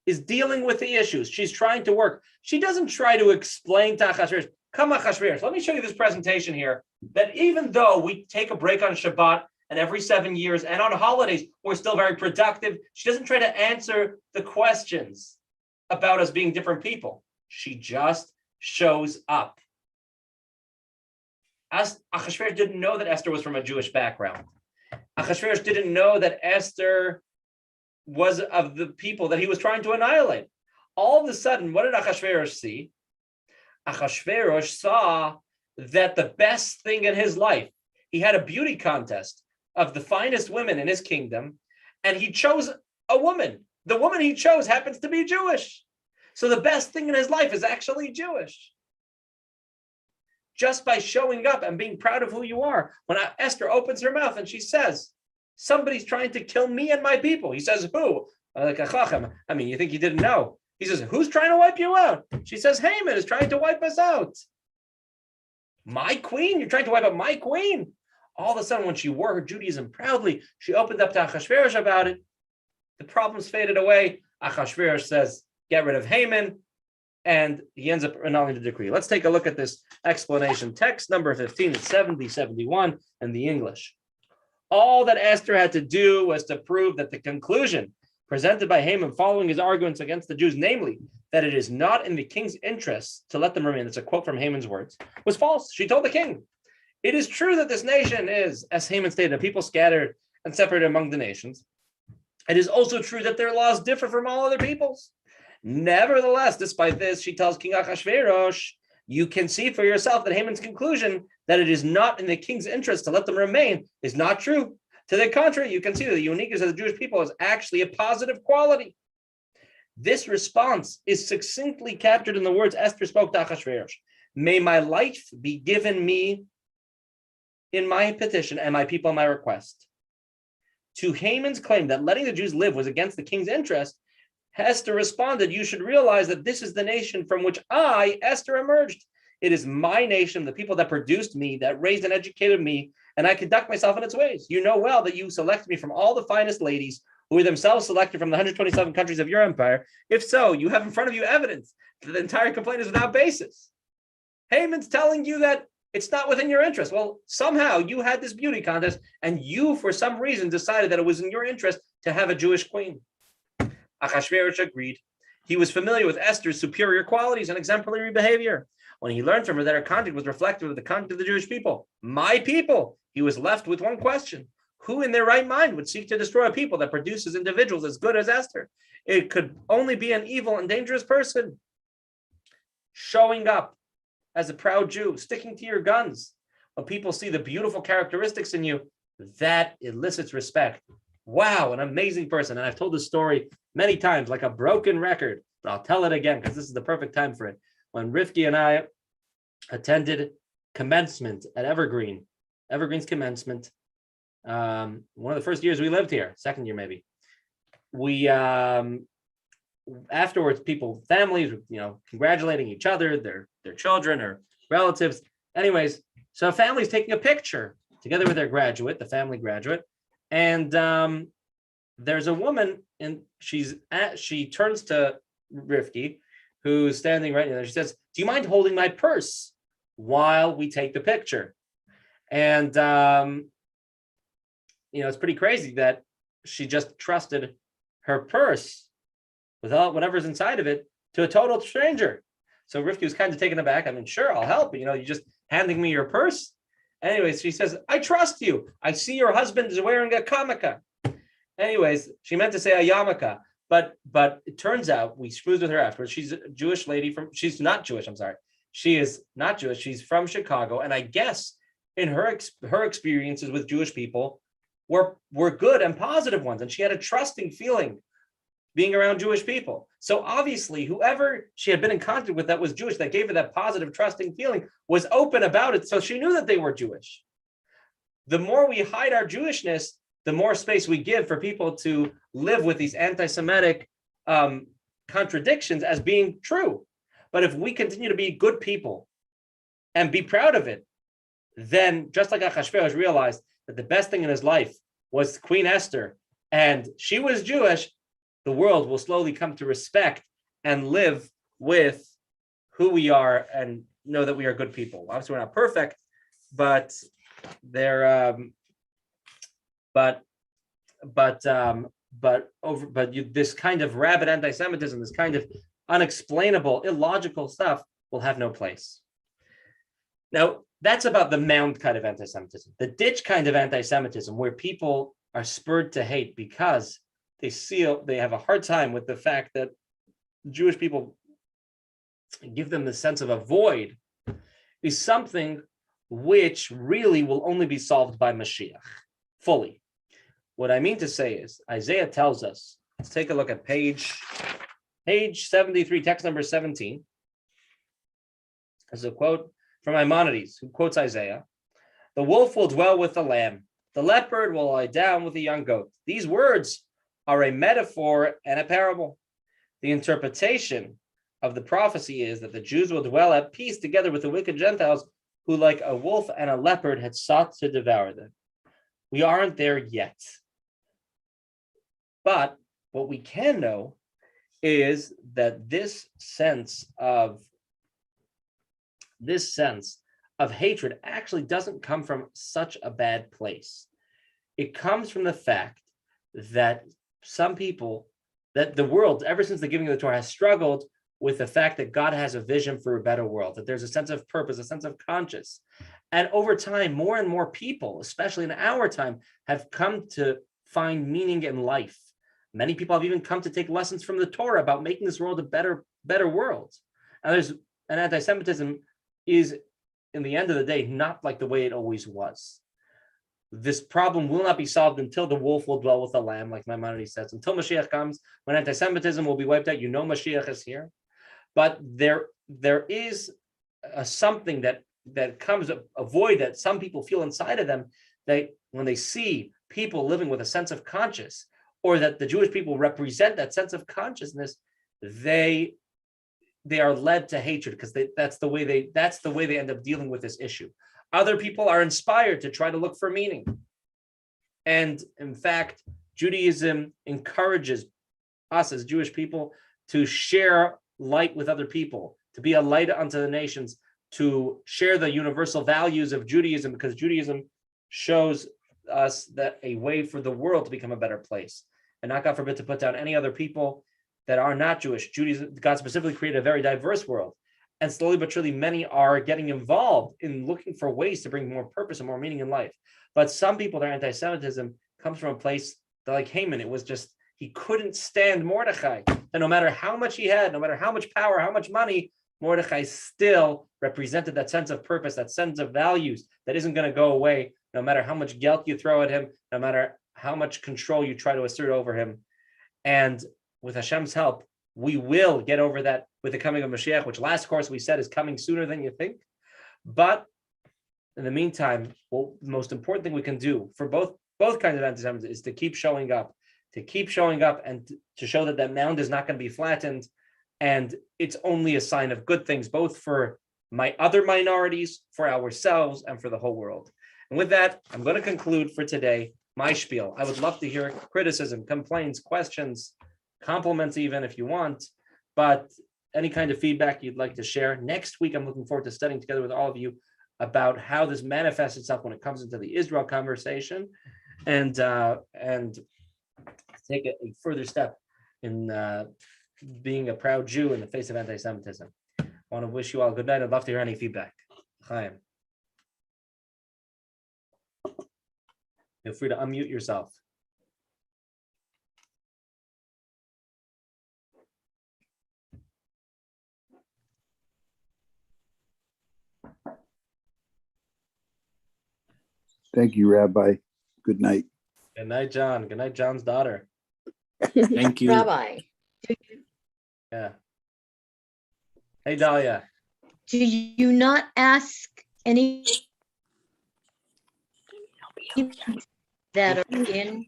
is dealing with the issues, she's trying to work. She doesn't try to explain to Achashverosh, come Achashverosh, let me show you this presentation here, that even though we take a break on Shabbat and every 7 years and on holidays, we're still very productive. She doesn't try to answer the questions about us being different people. She just shows up. Achashverosh didn't know that Esther was from a Jewish background. Achashverosh didn't know that Esther was of the people that he was trying to annihilate. All of a sudden, what did Achashverosh see? Achashverosh saw that the best thing in his life, he had a beauty contest of the finest women in his kingdom, and he chose a woman. The woman he chose happens to be Jewish. So the best thing in his life is actually Jewish. Just by showing up and being proud of who you are. When Esther opens her mouth and she says, somebody's trying to kill me and my people. He says, who? Like a chacham. I mean, you think he didn't know? He says, who's trying to wipe you out? She says, Haman is trying to wipe us out. My queen? You're trying to wipe out my queen? All of a sudden, when she wore her Judaism proudly, she opened up to Achashverosh about it. The problems faded away. Achashverosh says, get rid of Haman. And he ends up annulling the decree. Let's take a look at this explanation. Text number 15, it's 7071 in the English. All that Esther had to do was to prove that the conclusion presented by Haman following his arguments against the Jews, namely, that it is not in the king's interest to let them remain, that's a quote from Haman's words, was false. She told the king, it is true that this nation is, as Haman stated, a people scattered and separated among the nations. It is also true that their laws differ from all other peoples. Nevertheless, despite this, she tells King Achashverosh, you can see for yourself that Haman's conclusion that it is not in the king's interest to let them remain is not true. To the contrary, you can see that the uniqueness of the Jewish people is actually a positive quality. This response is succinctly captured in the words Esther spoke to Achashverosh. May my life be given me in my petition and my people in my request. To Haman's claim that letting the Jews live was against the king's interest, Esther responded, you should realize that this is the nation from which I, Esther, emerged. It is my nation, the people that produced me, that raised and educated me, and I conduct myself in its ways. You know well that you selected me from all the finest ladies who were themselves selected from the 127 countries of your empire. If so, you have in front of you evidence that the entire complaint is without basis. Haman's telling you that it's not within your interest. Well, somehow you had this beauty contest, and you, for some reason, decided that it was in your interest to have a Jewish queen. Achashverosh agreed. He was familiar with Esther's superior qualities and exemplary behavior. When he learned from her that her conduct was reflective of the conduct of the Jewish people, my people, he was left with one question. Who in their right mind would seek to destroy a people that produces individuals as good as Esther? It could only be an evil and dangerous person. Showing up as a proud Jew, sticking to your guns. When people see the beautiful characteristics in you, that elicits respect. wow, an amazing person. And I've told this story many times, like a broken record, but I'll tell it again because this is the perfect time for it. When Rivki and I attended commencement at Evergreen's commencement, one of the first years we lived here, second year maybe, we afterwards, families, congratulating each other, their children or relatives. Anyways, so a family's taking a picture together with their graduate, the family graduate, and there's a woman, and she turns to Rivki, who's standing right there. She says, "Do you mind holding my purse while we take the picture?" And it's pretty crazy that she just trusted her purse with whatever's inside of it to a total stranger. So Rivki was kind of taken aback. I mean, sure, I'll help. You're just handing me your purse. Anyways, she says, "I trust you. I see your husband is wearing a kamaka." Anyways, she meant to say a yarmulke, but it turns out we schmoozed with her afterwards. She's a Jewish lady she's not Jewish. I'm sorry. She is not Jewish. She's from Chicago. And I guess in her experiences with Jewish people were good and positive ones. And she had a trusting feeling being around Jewish people. So obviously, whoever she had been in contact with that was Jewish, that gave her that positive, trusting feeling, was open about it. So she knew that they were Jewish. The more we hide our Jewishness, the more space we give for people to live with these anti-Semitic contradictions as being true. But if we continue to be good people and be proud of it, then just like Achashverosh realized that the best thing in his life was Queen Esther, and she was Jewish, the world will slowly come to respect and live with who we are and know that we are good people. Obviously, we're not perfect, but this kind of rabid anti-Semitism, this kind of unexplainable, illogical stuff will have no place. Now, that's about the mound kind of anti-Semitism. The ditch kind of anti-Semitism, where people are spurred to hate because they have a hard time with the fact that Jewish people give them the sense of a void, is something which really will only be solved by Mashiach fully. What I mean to say is, Isaiah tells us, let's take a look at page 73, text number 17. There's a quote from Maimonides, who quotes Isaiah: "The wolf will dwell with the lamb. The leopard will lie down with the young goat." These words are a metaphor and a parable. The interpretation of the prophecy is that the Jews will dwell at peace together with the wicked Gentiles who, like a wolf and a leopard, had sought to devour them. We aren't there yet. But what we can know is that this sense of hatred actually doesn't come from such a bad place. It comes from the fact that some people, that the world, ever since the giving of the Torah, has struggled with the fact that God has a vision for a better world, that there's a sense of purpose, a sense of conscience. And over time, more and more people, especially in our time, have come to find meaning in life. Many people have even come to take lessons from the Torah about making this world a better world. And anti-Semitism is, in the end of the day, not like the way it always was. This problem will not be solved until the wolf will dwell with the lamb, like Maimonides says. Until Mashiach comes, when anti-Semitism will be wiped out, Mashiach is here. But there is something that comes, a void that some people feel inside of them, that when they see people living with a sense of conscience, or that the Jewish people represent that sense of consciousness, they are led to hatred, because that's the way they end up dealing with this issue. Other people are inspired to try to look for meaning. And in fact, Judaism encourages us as Jewish people to share light with other people, to be a light unto the nations, to share the universal values of Judaism, because Judaism shows us that a way for the world to become a better place, and not, God forbid, to put down any other people that are not Jewish. Judaism, God specifically created a very diverse world. And slowly but surely, many are getting involved in looking for ways to bring more purpose and more meaning in life. But some people, their anti-Semitism comes from a place that, like Haman, it was just, he couldn't stand Mordechai. And no matter how much he had, no matter how much power, how much money, Mordechai still represented that sense of purpose, that sense of values that isn't going to go away, no matter how much guilt you throw at him, no matter how much control you try to assert over him. And with Hashem's help, we will get over that with the coming of Mashiach, which last course we said is coming sooner than you think. But in the meantime, the most important thing we can do for both kinds of anti-Semitism is to keep showing up, and to show that mound is not going to be flattened. And it's only a sign of good things, both for my other minorities, for ourselves, and for the whole world. And with that, I'm going to conclude for today my spiel. I would love to hear criticism, complaints, questions, compliments, even if you want, but any kind of feedback you'd like to share. Next week, I'm looking forward to studying together with all of you about how this manifests itself when it comes into the Israel conversation, and take a further step in being a proud Jew in the face of anti-Semitism. I want to wish you all a good night. I'd love to hear any feedback. Chaim. Feel free to unmute yourself. Thank you, Rabbi. Good night. Good night, John. Good night, John's daughter. Thank you. Rabbi, Yeah. Hey, Dahlia. do you not ask any that are in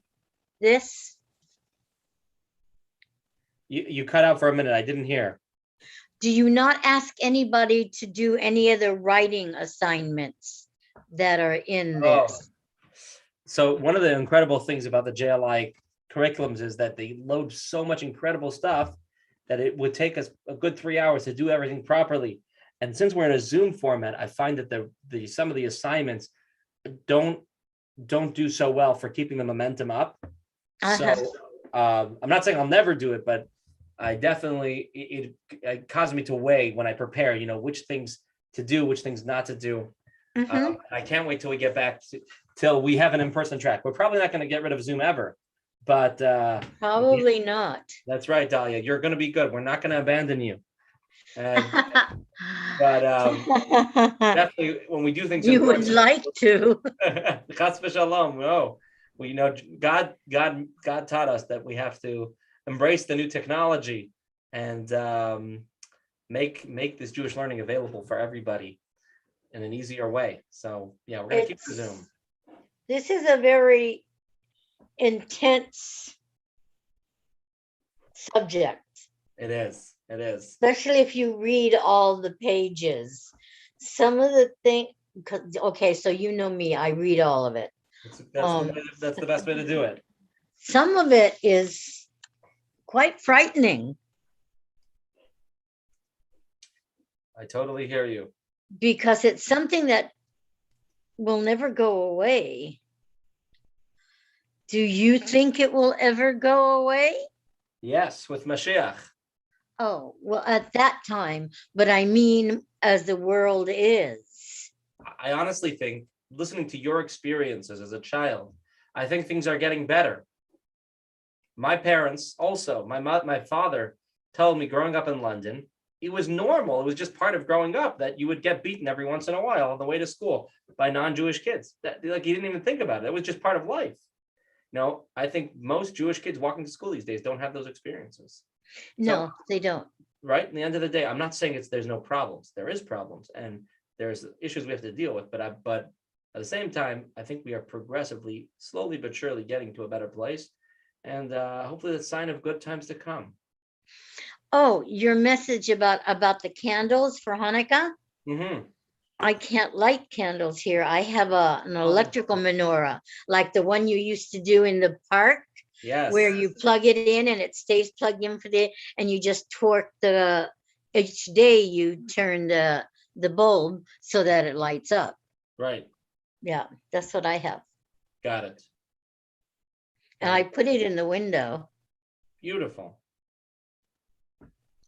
this? You cut out for a minute. I didn't hear. Do you not ask anybody to do any of the writing assignments that are in this? So one of the incredible things about the JLI curriculums is that they load so much incredible stuff that it would take us a good 3 hours to do everything properly. And since we're in a Zoom format, I find that the some of the assignments don't do so well for keeping the momentum up. So I'm not saying I'll never do it, but I definitely, it caused me to weigh when I prepare, which things to do, which things not to do. I can't wait till we get back till we have an in-person track. We're probably not going to get rid of Zoom ever, but Probably not. That's right, Dahlia. You're going to be good. We're not going to abandon you. But definitely, when we do things, You would like to. Chas v'shalom. No, God taught us that we have to embrace the new technology and make this Jewish learning available for everybody in an easier way. So yeah, we're going to keep the Zoom. This is a very intense subject. It is. Especially if you read all the pages. Some of the things, okay, so you know me, I read all of it. That's the best way to do it. Some of it is quite frightening. I totally hear you. Because it's something that will never go away. Do you think it will ever go away? Yes, with Mashiach. Oh, well, at that time, but I mean, as the world is. I honestly think, listening to your experiences as a child, I think things are getting better. My parents also, my father told me growing up in London, it was normal. It was just part of growing up that you would get beaten every once in a while on the way to school by non-Jewish kids. That, like, he didn't even think about it. It was just part of life. I think most Jewish kids walking to school these days don't have those experiences. No, they don't. Right? In the end of the day, I'm not saying there's no problems. There is problems and there's issues we have to deal with. But at the same time, I think we are progressively, slowly but surely getting to a better place. And hopefully that's a sign of good times to come. Oh, your message about the candles for Hanukkah? Mm-hmm. I can't light candles here. I have an electrical menorah, like the one you used to do in the park. Yes. Where you plug it in and it stays plugged in for the day, and you just torque each day you turn the bulb so that it lights up. Right. Yeah, that's what I have. Got it. And I put it in the window. Beautiful.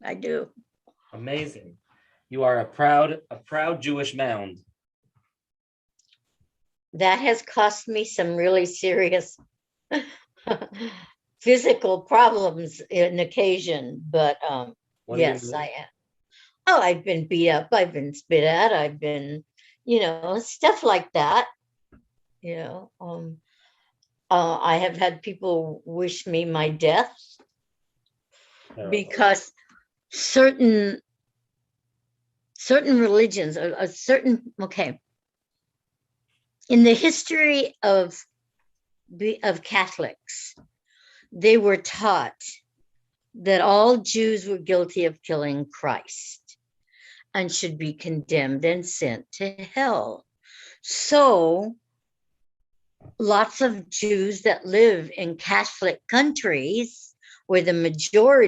I do. Amazing. You are a proud Jewish mound. That has cost me some really serious physical problems in occasion, but yes, I am. Oh, I've been beat up, I've been spit at, I've been, stuff like that. I have had people wish me my death because certain religions, in the history of Catholics, they were taught that all Jews were guilty of killing Christ and should be condemned and sent to hell. So lots of Jews that live in Catholic countries where the majority